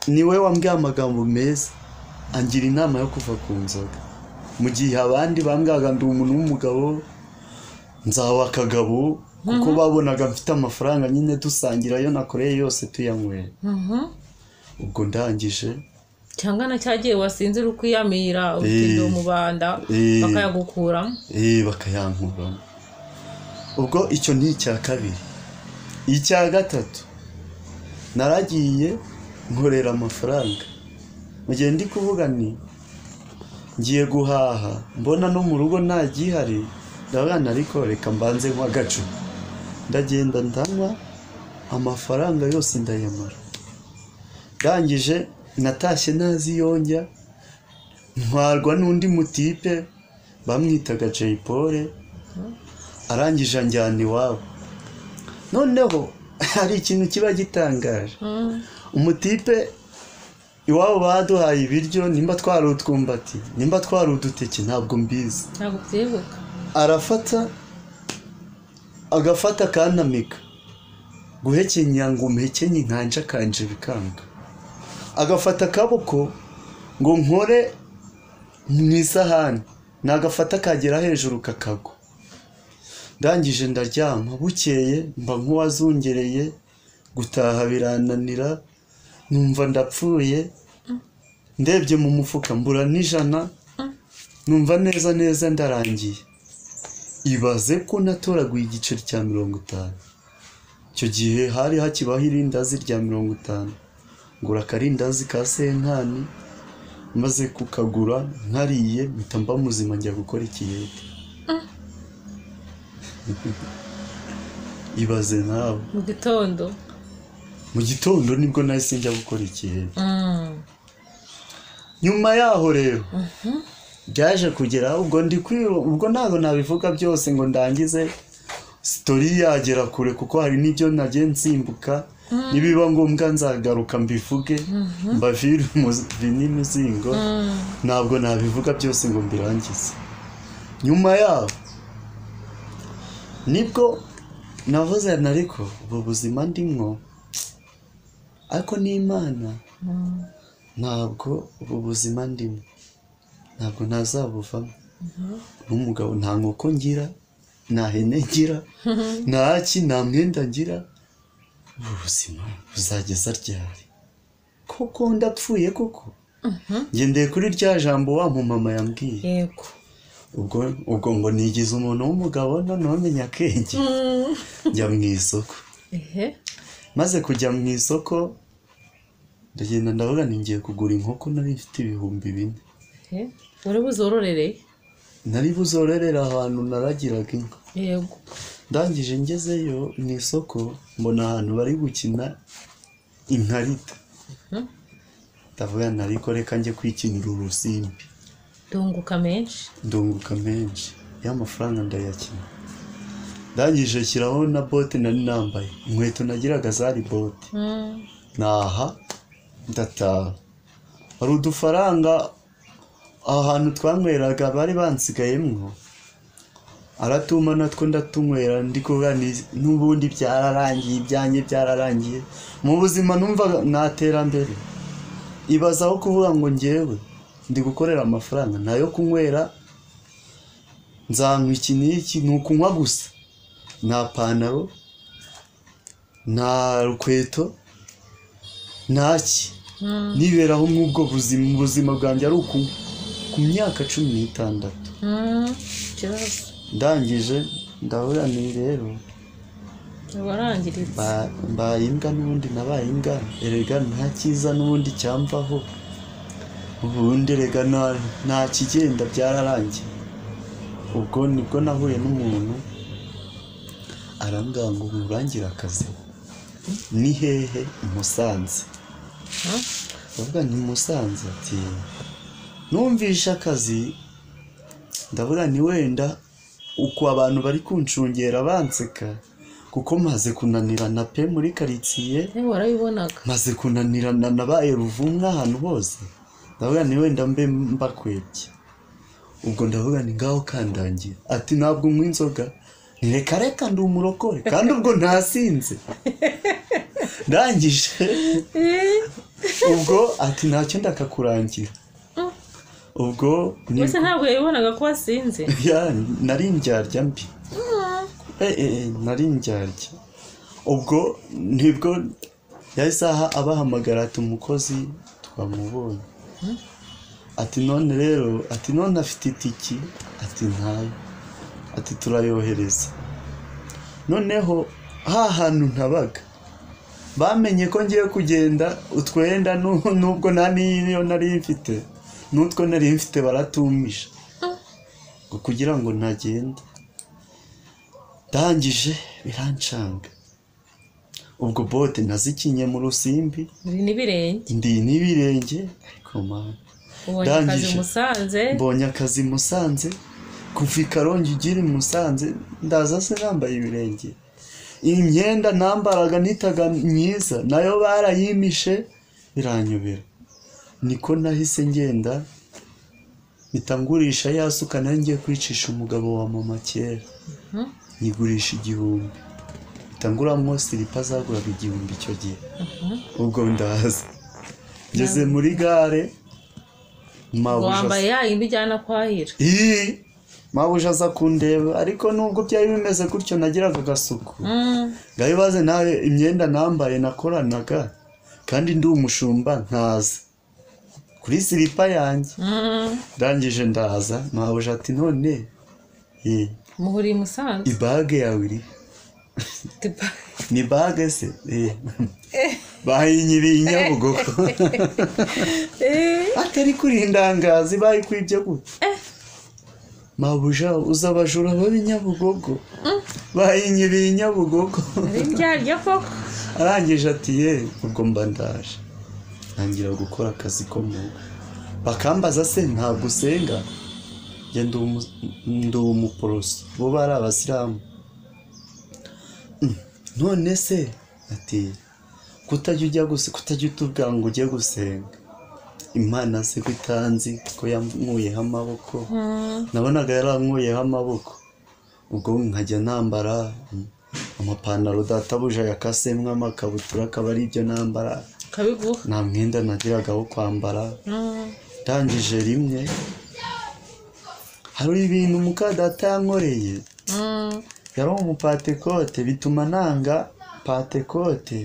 niwe wambwiye amagambo meza angira inama yo kuva ku nzoga mu gihe abandi bambwaga ndi umuntu w'umugabo nzawa akagabo kuko babonaga mfite amafaranga nyine dusangira ayo nakoreye yose tuyanywera ubwo ndangije cyangwa na cyagiye wasinzira ukwiyamira utindo umubanda bakayagukuramo bakayankuramo ubwo icyo ni icya kabiri icya gatatu naragiye nkorera amafaranga mu gihe ndi kuvuga ngiye guhaha mbona no mu rugo nta gihari ndabona ariko reka mbanze nk'agacupa ndagenda ndanywa amafaranga yose ndayamara ndangije natashye nazi yonjya ntwarwa n'undi mutipe bamwitaga Jay Paul arangije anjyana iwabo noneho hari ikintu kiba gitangaje umutipe iwabo baduhaye ibiryo nimba twari utwumbati nimba twari uduteke ntabwo mbizi ntabwo byibuka agafata akanamika guhekenya ngo umuhekenye nkanje akanje bikanga agafata akaboko ngo nkore mu isahani nagafata akagera hejuru kakagwa ndangije ndaryama bukeye mba nk'uwazungereye gutaha birananira numva ndapfuye ndebye mu mufuka mbura n'ijana numva neza neza ndarangiye. Ibaze ko natoraguye igiceri cya 50. Icyo gihe hari hakibaho irindazi rya 50. Ngura akarindazi ka senkani, maze kukagura nkariye mpita mba muzima njya gukora ikiyede. Ibaze nawe mu gitondo nibwo nahise njya gukora ikiyede. Nyuma yaho rero byaje kugera ubwo ntabwo nabivuga byose ngo ndangize story yagera kure, kuko hari n'ibyo nagiye nsimbuka. Nibiba ngombwa nzagaruka mbivuge mbavire n'imizingo. Ntabwo nabivuga byose ngo mbirangize. Nyuma yaho nibwo navuze nariko ubu buzima ndimwo ariko n'Imana ntabwo ubu buzima ndimo ntabwo nazabuvamo. N'umugabo nta nkoko ngira, nta hene ngira, nta mwenda ngira. Ubu buzima buzageza ryari? Koko ndapfuye koko? Ngendeye kuri rya jambo wa mama yambwiye. Yego. Ubwo ngo nigize umuntu w'umugabo noneho menya akenge. Njya mu isoko. Maze kujya mu isoko ndagenda ndavuga ngiye kugura inkoko nari mfite 4,000. Wari buzororere? Nari buzororera ahantu naragiraga inka. Yego. Ndangije ngezeyo mu isoko mbona ahantu bari gukina inkarita. Ndavuga nariko reka njye kwikinira urusimbi. Ndunguka menshi. Ya mafaranga ndayakina. Ndangije shyiraho na bote nari nambaye. Inkweto nagiraga zari bote. Naha ndataha. Hari udufaranga ahantu twanyweraga bari bansigayemwo. Aratuma natwo ndatunywera ndikuvuga n'ubundi byararangiye, ibyanjye byararangiye. Mu buzima numva naterambere. Ibazaho kuvuga ngo ngewe ndi gukorera amafaranga nayo kunywera, nzanywa iki n'iki, nukunywa gusa. Nta pantaro, nta rukweto, ntaki. Niberaho nk'ubwo buzima bwanjye ari ukunywa ku myaka 16. Ndangije ndavuga ni rero warangiritse mbaye imbwa n'ubundi nabaye imbwa. Erega nta cyiza n'ubundi cyamvaho. Ubundi erega nta kigenda byararangiye. Ubwo nibwo nahuye n'umuntu arambwira ngo murangira akazi. Ni hehe? Musanze. Ndavuga ni Musanze. Ati numvisha akazi. Ndavuga ni wenda uko abantu bari kunshungera banseka, kuko maze kunanirana pe muri karitsiye. Warabibonaga? Maze kunanirana nabaye ruvumwa ahantu hose. Ndavuga ni wenda mbe mbakwebye. Ubwo ndavuga ni ngaho kandangira. Ati ntabwo unywa inzoga? Reka ndi umurokore kandi ubwo ntasinze. Ndangije ubwo ati ntacyo ndakakurangira. Ubwo Ese ntabwo yabibonaga ko wasinze? Nari indyarya mbi. Nari indyarya. Ubwo nibwo yahise abahamagara ati umukozi twamubonye. Ati none rero, ati none afite itiki? Ati ntayo. Ati turayohereza. Noneho hantu ntabaga bamenye ko ngiye kugenda, utwenda nubwo niyo nari mfite n'utwo nari mfite baratumisha kugira ngo ntagenda. Ndangije birancanga. Ubwo bote nazikinye mu rusimbi. Ndi n'ibirenge ariko mana. Mbonye akazi Musanze. Kuva i Karongi ugira i Musanze ndaza se nambaye ibirenge. Imyenda nambaraga nitaga myiza nayo barayimishe biranyobera. Niko nahise ngenda bitangurisha yasuka nari ngiye kwicisha umugabo wa mama kera. Nyigurisha 1000. Bitanguramwo silipa zaguraga 1000 icyo gihe. Ubwo ndaza ngeze muri gare wambaye yayindi ijyana kwahira. Mabuja aza kundeba ariko nubwo byari bimeze gutyo nagiraga agasuku. Ngabibaze nawe imyenda nambaye nakoranaga kandi ndi umushumba ntaza kuri silipa yanjye. Ndangije ndaza mabuja ati none muhuriye i Musanze ibage yawe iri ni bage se bayinyiriye i Nyabugogo atari kuri indangazi bayikwibye gute mabuja uza abajura babi Nyabugogo bayinyiriye i Nyabugogo arangije ati ubwo mba ndaje ntangira gukora akazi ko mu bakambaza se ntabwo usenga ndi umuporoso bo bari abasilamu none se ati kutajya utubwira ngo ujye gusenga Imana se ko itanzi ko yankuyeho amaboko nabonaga yarankuyeho amaboko ubwo nkajya nambara amapantaro databuja yakasemwe amakabutura akaba ari ibyo nambara nta mwenda nagiraga wo kwambara. Ndangije rimwe hari ibintu mukadata yankoreye yari umupatekote bituma nanga patekote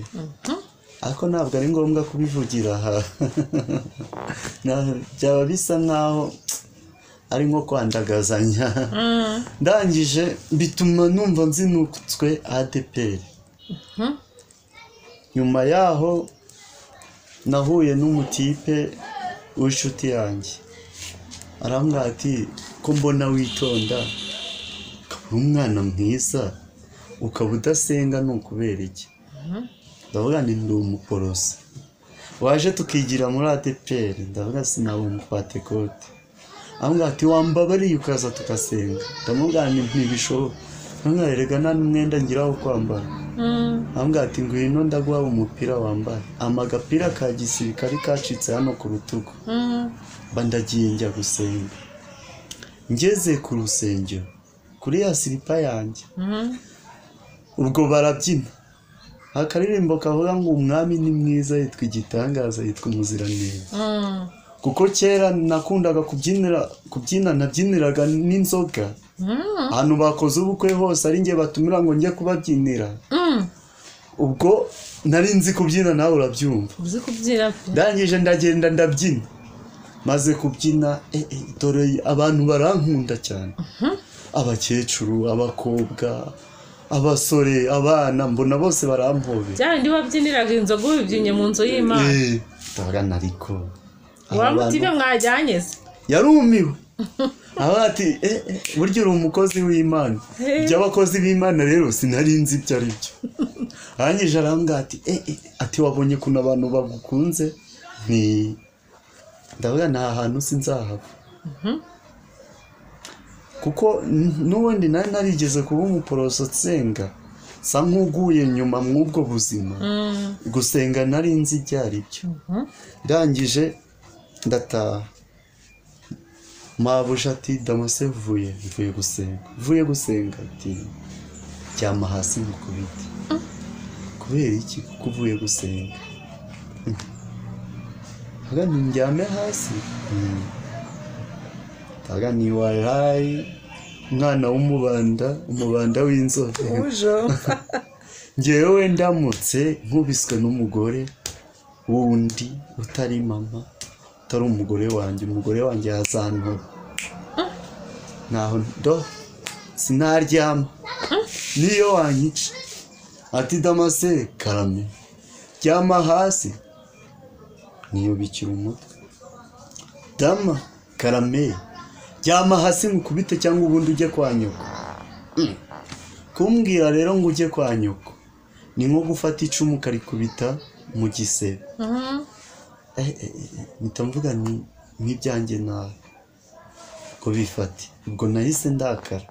ariko ntabwo ari ngombwa kubivugira aha byaba bisa nkaho ari nko kwandagazanya. Ndangije bituma numva nzinutswe ADPR. Nyuma yaho nahuye n'umutipe w'inshuti yanjye arambwira ati ko mbona witonda ukaba umwana mwiza ukaba udasenga ni ukubera iki? Ndavuga ndi umuporoso waje tukigira muri ADPR. ndavuga sinaba umupatekote. Ambwira ati wambabariye ukaza tugasenga. ndamubwira ntibishoboka nkamwereka nta n'umwenda ngira wo kwambara. Ambwira ati ngwino ndaguha umupira wambara amagapira ka gisirikare kacitse hano ku rutugu. Bandagiye njya gusenga. Ngeze ku rusengero kuri ya silipa yanjye ubwo barabyina akaririmbo kavuga ngo umwami ni mwiza yitwa igitangaza yitwa umuziranenge. Kuko kera nakundaga kubyina nabyiniraga n'inzoga ahantu bakoze ubukwe hose ari njye batumira ngo njye kubabyinira. Ubwo nari nzi kubyina nawe urabyumva. Ndangije ndagenda ndabyina maze kubyina dore abantu barankunda cyane abakecuru abakobwa abasore abana mbona bose barampobera. Ndi wabyiniraga inzoga ubibyinye mu nzu y'Imana. Ndabona ariko wamutibe mwajyanye se yarumiwe ati burya uri umukozi w'Imana. By'abakozi b'Imana rero sinari nzi ibyo ari byo. Arangije arambwira ati wabonye kuna abantu bagukunze ndavuga nta hantu sinzahava kuko n'ubundi nari narigeze kuba umuporoso nsenga sa nk'uguye nyuma mw'ubwo buzima gusenga nari nzi ibyo ari byo. Ndangije ndataha mabuja ati Damase vuye gusenga ati ryama hasi mukubite. Kubera iki kuko uvuye gusenga? Hagani njyame hasi tagani wayi mwana umubanda w'inzobe ngewe ndamutse nkubiswe n'umugore wundi utari mama utari umugore wanjye yazantora naho ndo sinaryama niyo wanyica. Ati Damase karame ryama hasi niyubikira umutwe. Dama karame ryama hasi mukubite cyangwa ubundi ujye kwa nyoko. Kumbwira rero ngo ujye kwa nyoko ni nko gufata icumu karikubita mu gisebe. Nitamvuga n'ibyanjye nawe ko bifate. Ubwo nahise ndakara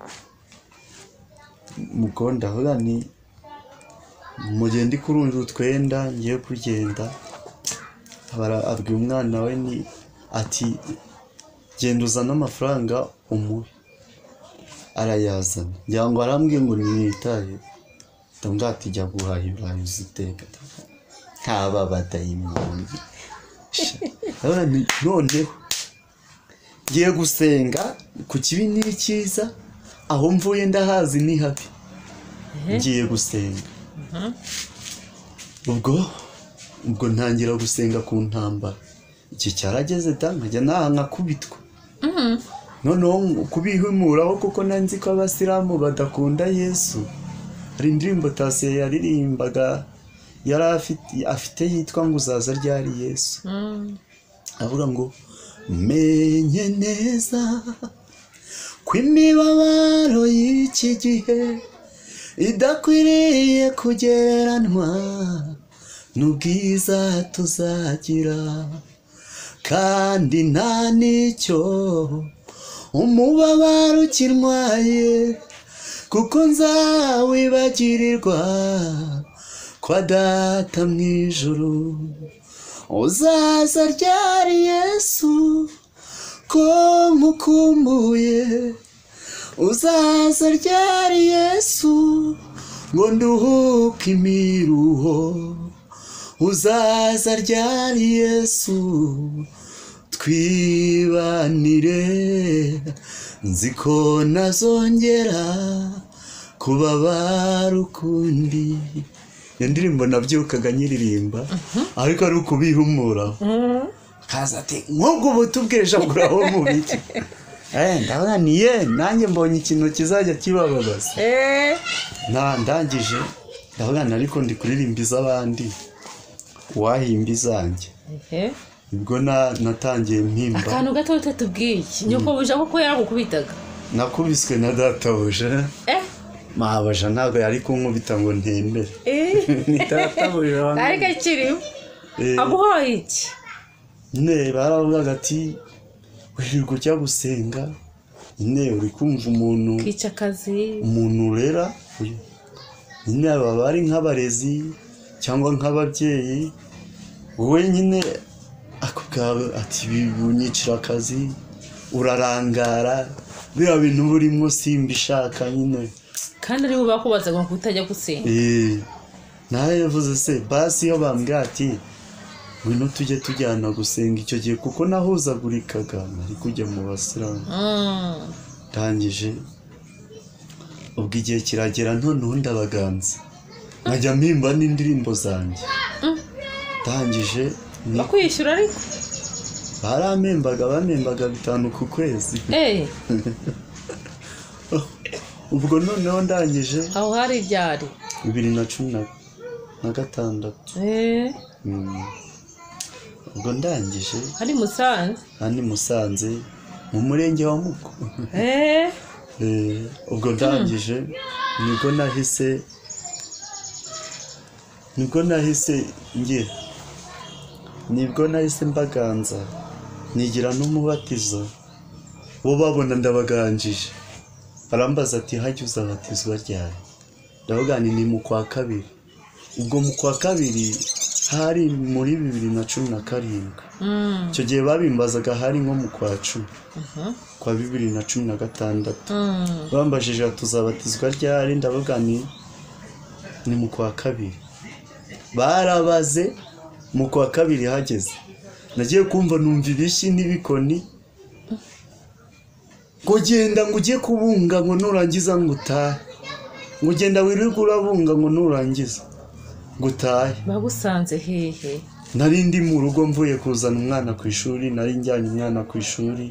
mukonda avuga ni mugende kurunja utwenda ngiye kugenda. Abwira umwana we ni ati genda uzana amafaranga umuhe. Arayazana ngira ngo arambwiye ngo niyitaye. Ndamubwira ati jya guhaha ibirayi uziteka nk'aba badayimoni. Noneho ngiye gusenga ku kibi n'icyiza aho mvuye ndahazi ni habi. Ngiye gusenga ubwo ntangira gusenga ku ntambara iki cyarageze da nkajya naha nkakubitwa noneho kubihumuraho kuko nanzi ko abasilamu badakunda Yesu. Hari indirimbo Tasiye yaririmbaga yari afite yitwa ngo uzaza ryari Yesu, avuga ngo menye neza ko imibabaro y'iki gihe idakwiriye kugeranwa n'ubwiza tuzagira, kandi nta n'icyo umubabaro ukintwaye, kuko nzawibagirirwa kwa data mu ijuru. Uzaza ryari Yesu ko nkukumbuye, uzaza ryari Yesu ngo nduhuke imiruho, uzaza ryari Yesu twibanire, nzi ko nazongera kubabara ukundi. Iyo ndirimbo nabyukaga nyiririmba ariko ari ukubihumura kaza ati nk'ubwo butubwesha nguraho mu biki ndabona niye nanjye mbonye ikintu kizajya kibababaza ndangije ndabona ariko ndi kuririmba iz'abandi wahimba izanjye. Ubwo natangiye mpimba akantu gato utatubwiye nyoko buja koko yaragukubitaga. Nakubiswe na databuja. Mabuja ntabwo yari kunkubita ngo ntembere. Ni databuja wanjye ariko akiriho aguhoye iki ne baravuga ati wirirwa ujya gusenga ne uri kumva umuntu kica akazi umuntu urera nyine baba ari nk'abarezi cyangwa nk'ababyeyi, wowe nyine akubwira ati bibunyicira akazi urarangara biriya bintu burimo simbishaka nyine, kandi ari bo bakubazaga ngo utajya gusenga. nawe yavuze se basi iyo bambwira ati ngwino tujye tujyana gusenga icyo gihe kuko nahuzagurikaga nari kujya mu basilamu. Ndangije ubwo igihe kiragera noneho ndabaganza nkajya mpimba n'indirimbo zanjye. Ndangije bakwishyura ariko barampembaga 5 ku kwezi. Ubwo noneho ndangije aho hari ibyari 2016. Ubwo ndangije hari Musanze mu murenge wa Muko. Ubwo ndangije nibwo nahise mbaganza nigira n'umubatizo bo babona ndabaganjije barambaza ati hajya uzabatizwa ryari, ndavuga ni mu kwa kabiri. Ubwo mu kwa kabiri hari muri 2017. Icyo gihe babimbazaga hari nko mu kwa 10 kwa 2016. Bambajije tuzabatizwa ryari, ndavuga ni mu kwa kabiri. Barabaze mu kwa kabiri hageze nagiye kumva numva ibishyi n'ibikoni ngo genda ngo ujye kubunga ngo nurangiza ngo utahe, ngo genda wirirwa urabunga ngo nurangiza ngo utahe. Bagusanze hehe? Nari ndi mu rugo mvuye kuzana umwana ku ishuri, nari njyanye umwana ku ishuri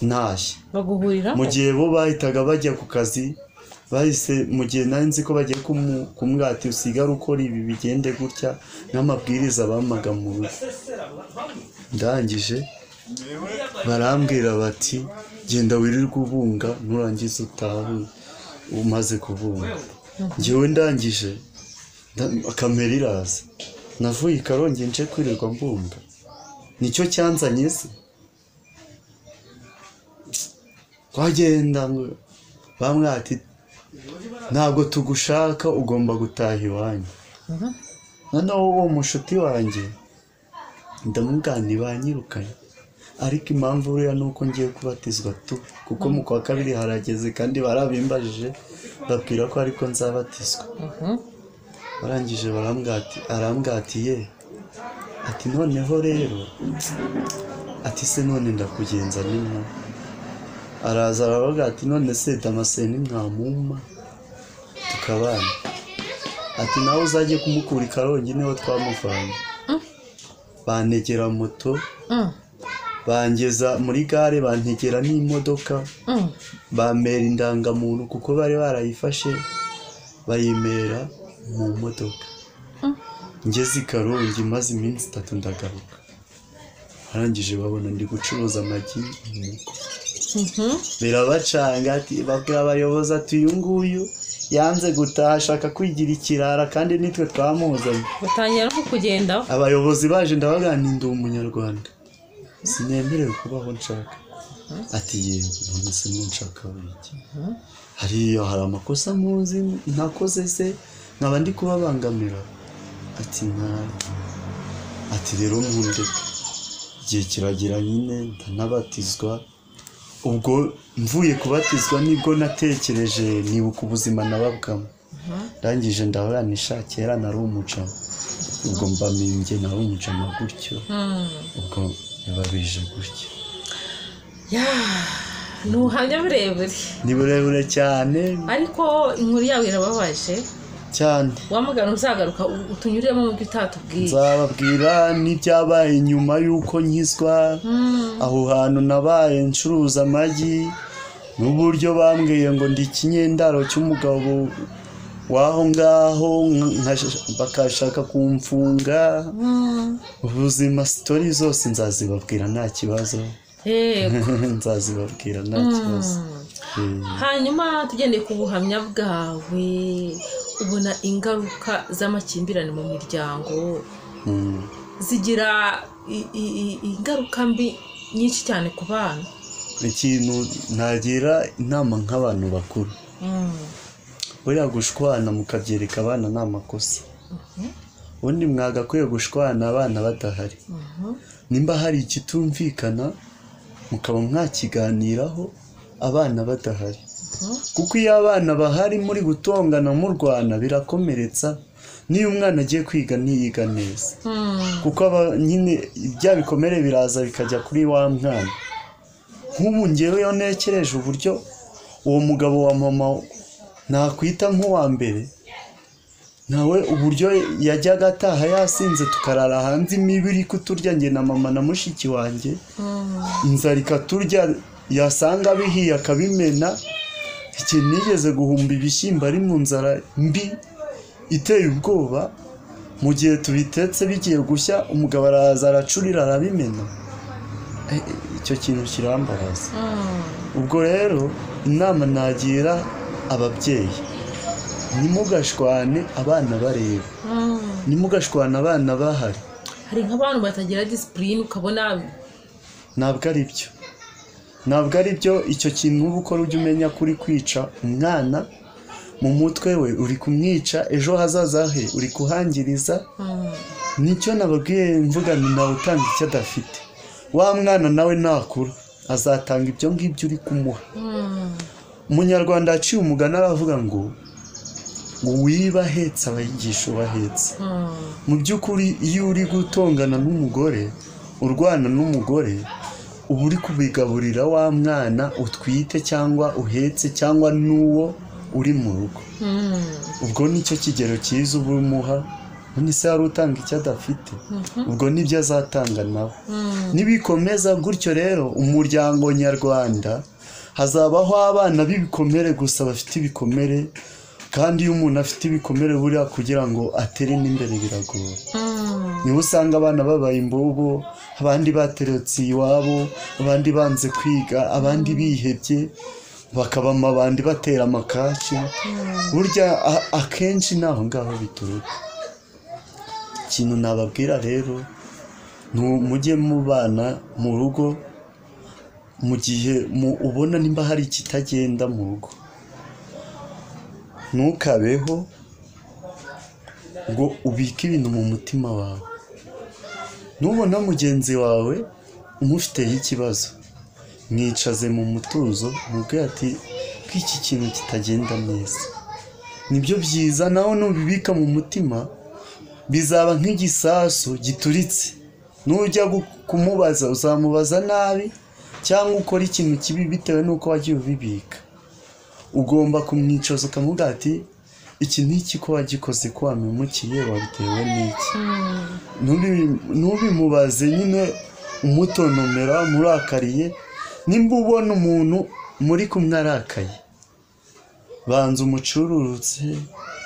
ntashye. Baguhurira mu gihe bo bahitaga bajya ku kazi, bahise mu gihe nari nzi ko bagiye kumwati usigara ukora ibi bigende gutya n'amabwiriza bamaga mu rugo. Ndangije barambwira bati genda wirirwa ubunga nurangiza utahe umaze kubunga. Njyewe ndangije kamera iraza navuye i Karongi nje kwirirwa mbunga, nicyo cyanzanye se. Twagenda bamwati ntabwo tugushaka ugomba gutaha iwanyu. Noneho uwo mushuti wanjye ndamugani banyirukanye, ariko impamvu uriya nuko ngiye kubatizwa tu kuko mu kwa kabiri harageze kandi barabimbajije babwira ko ariko nzabatizwa. Barangije arambwatiye ati noneho rero ati se none ndakugenza nino. Araza aravuga ati none se Damascene mwamuma tukabana, ati nawe uzajye kumukura i Karongi niho twamuvanye. bantegera moto bangeza muri gare, bantegera n'imodoka, bamera indangamuntu kuko bari barayifashe bayimera mu modoka. Ngeze i Karongi maze iminsi 3 ndagaruka, arangije babona ndi gucuruza amagi, birabacanga ati babwira abayobozi ati uyu nguyu yanze gutaha ashaka kwigira ikirara kandi nitwe twamuzanye. batangira no kugenda Abayobozi baje ndabaga ndi umunyarwanda, sinemerewe kubaho nshaka. Ati yewe none se nshaka iki? Hari amakosa muzi ntakoze se nkaba ndi kubabangamira? Ati ati rero nkunde igihe kiragira nyine ndanabatizwa. Ubwo mvuye kubatizwa nibwo natekereje nibuka ubuzima nababwamo. Ndangije ndahuranisha kera nari umucamo, ubwo mbamimbye nari umucamo gutyo, ubwo babije gutyo. Nuhamya burebure. Ni burebure cyane Ariko inkuru yawe irababaje cyane. Wamugana uzagaruka utunyuremo mu bitatubwiye. Nzababwira n'ibyabaye nyuma yuko nkizwa, aho hantu nabaye ncuruza amagi, n'uburyo bambwiye ngo ndi ikinyendaro cy'umugabo waho ngaho bakashaka kumfunga. Ubuzima story zose nzazibabwira nta kibazo. Nzazibabwira nta kibazo. Hanyuma tugendeye ku buhamya bwawe, ubona ingaruka z'amakimbirane mu miryango zigira ingaruka mbi nyinshi cyane ku bana? Ikintu nagira inama nk'abantu bakuru, buriya gushwana mukabyereka abana ni amakosa. Ubundi mwagakwiye gushwana abana badahari. Nimba hari ikitumvikana mukaba mwakiganiraho abana badahari, kuko iyo abana bahari muri gutongana mu Rwanda birakomeretsa. Niyo umwana agiye kwiga ntiyiga neza, kuko nyine bya bikomere biraza bikajya kuri wa mwana. Nk'ubu ngewe yo nekereje uburyo uwo mugabo wa mama nakwita nk'uwa mbere, nawe uburyo yajyaga ataha yasinze tukarara hanze imibiri kuturya nge na mama na mushiki wanjye, inzara ikaturya, yasanga bihiye akabimena. Ikintu nigeze guhumba ibishyimbo ari mu nzara mbi iteye ubwoba, mu gihe tubitetse bigiye gushya umugabo araza aracurira arabimena. Icyo kintu kirambabaza. Ubwo rero inama nagira ababyeyi, nimugashwane abana bareba, nimugashwane abana bahari. Hari nk'abantu batagira discipline ukabona ntabwo ari byo. Icyo kintu uba ukora ujya umenya kuri kwica umwana mu mutwe we, uri kumwica ejo hazaza he uri kuhangiriza. Nicyo nababwiye mvuga ni nawe utanga icyo adafite. Wa mwana nawe nakura azatanga ibyo ngibyo uri kumuha. Umunyarwanda aciye umugani aravuga ngo wiba ahetse abayigisha ubahetse. Mu by'ukuri iyo uri gutongana n'umugore, urwana n'umugore, uba uri kubigaburira wa mwana utwite cyangwa uhetse cyangwa n'uwo uri mu rugo. Ubwo nicyo kigero cyiza uba umuha. None se hari utanga icyo adafite, ubwo nibyo azatanga nawe. Nibikomeza gutyo rero umuryango nyarwanda hazabaho abana b'ibikomere gusa bafite ibikomere, kandi iyo umuntu afite ibikomere buriya kugira ngo atere n'imbere biragora. Niho usanga abana babaye imbobo, abandi bateretse iwabo, abandi banze kwiga, abandi bihebye, bakaba amabandi batera amakashi. Burya akenshi naho ngaho bituruka. Ikintu nababwira rero, mujye mubana mu rugo mu gihe ubona nimba hari ikitagenda mu rugo. Ntukabeho ngo ubike ibintu mu mutima wawe. Nubona mugenzi wawe umufiteho ikibazo, mwicaze mu mutuzo, mubwire ati ko iki kintu kitagenda neza. Nibyo byiza. Nawe nubibika mu mutima bizaba nk'igisasu gituritse. Nujya kumubaza uzamubaza nabi cyangwa ukora ikintu kibi bitewe n'uko wagiye ubibika. Ugomba kumwicaza ukamubwira ati iki n'iki ko wagikoze, ko wamemukiye, wabitewe n'iki. Ntubimubaze nyine umutontomera murakariye. Nimba ubona umuntu muri kumwe arakaye, banza umucururutse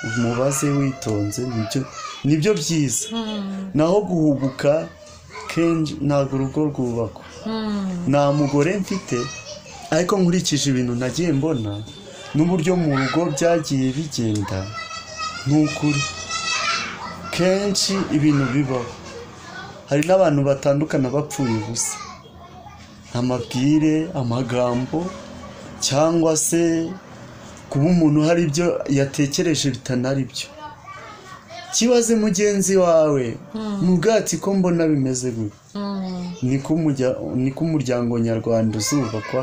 umubaze witonze, nibyo byiza. Naho guhubuka kenshi ntabwo urugo rwubakwa. nta mugore mfite, ariko nkurikije ibintu nagiye mbona n'uburyo mu rugo byagiye bigenda, n'ukuri kenshi ibintu bibaho. Hari n'abantu batandukana bapfuye ubusa, amabwire, amagambo, cyangwa se kuba umuntu hari ibyo yatekereje bitanari byo. Kibaze mugenzi wawe mu bwati ko mbona bimeze gutya. Niko umuryango nyarwanda uzubakwa,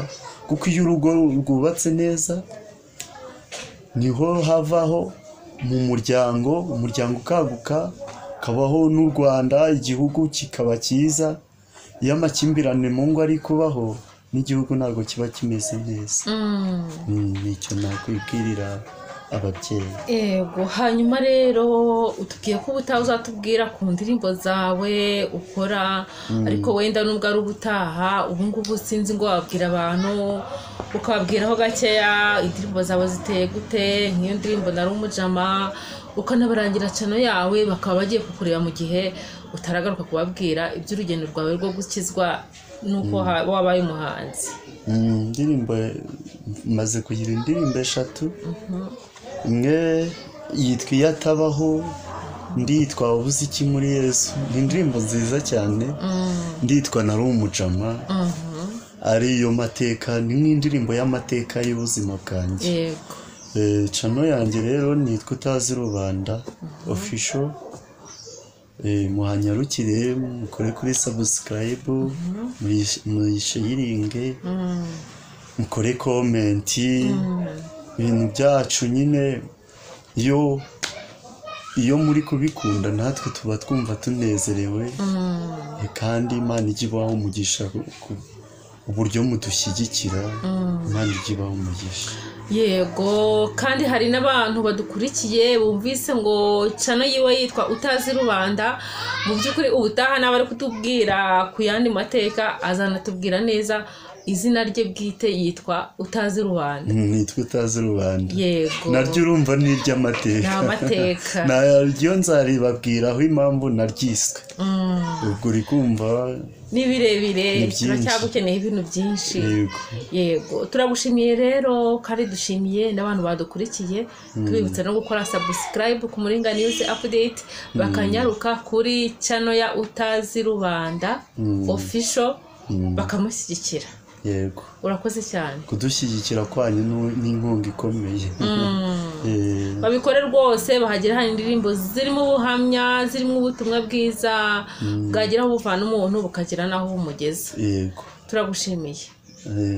kuko iyo urugo rwubatse neza niho havaho mu muryango ukaguka, kabaho n'u Rwanda, igihugu kikaba cyiza. Iyo amakimbirane mu ngo ari kubaho, n'igihugu ntabwo kiba kimeze neza. Nicyo nakwibwirira ababyeyi. Yego, hanyuma rero utubwiye ko ubutaha uzatubwira ku ndirimbo zawe ukora, ariko wenda nubwo ari ubutaha, ubu ngubu sinzi ngo wabwira abantu ukababwiraho gakeya indirimbo zawe ziteye gute, nk'iyo ndirimbo Nari Umujama, ukanabarangira channel yawe bakaba bagiye kukureba mu gihe utaragaruka kubabwira iby'urugendo rwawe rwo gukizwa nuko wabaye umuhanzi. Indirimbo maze kugira indirimbo 3. Imwe yitwa Iyo Atabaho, nditwa Ubuze Iki Muri Yesu. Ni indirimbo nziza cyane. Nditwa Nari Umujama, ariyo mateka, ni nk'indirimbo y'amateka y'ubuzima bwanjye. Yego. Channel yanjye rero nitwa Utazi Rubanda official. Muhanyarukire mukore kuri subscribe, muyisharinge, mukore comment, ibintu byacu nyine. Iyo muri kubikunda natwe tuba twumva tunezerewe, kandi Imana ijya ibaho umugisha uburyo mudushyigikira. Imana ijya ibaho umugisha. Yego, kandi hari n'abantu badukurikiye bumvise ngo channel yiwe yitwa Utazi Rubanda. Mu by'ukuri ubutaha nawe ari kutubwira ku yandi mateka, azanatubwira neza izina rye bwite yitwa Utazi Rubanda. Nitwa Utazi Rubanda. Yego. Naryo urumva ni iry'amateka. Ni amateka. Naryo nzaribabwiraho impamvu naryiswe. Ubwo uri kumva ni birebire, turacyagukeneye ibintu byinshi. Yego, turagushimiye rero, kandi dushimiye n'abantu badukurikiye. Tubibutsa no gukora subscribe ku Muringa News Update, bakanyaruka kuri channel ya Utazi Rubanda official, bakamushyigikira. Yego, urakoze cyane. Kudushyigikira kwanyu n'inkunga ikomeye. Babikore rwose, bahagira hari indirimbo zirimo ubuhamya, zirimo ubutumwa bwiza, bwagiraho buvana umuntu bukagira naho bumugeza. Yego, turagushimiye.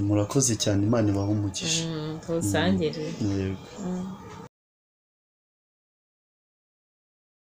Murakoze cyane, Imana ibahe umugisha. Tusangire. Yego.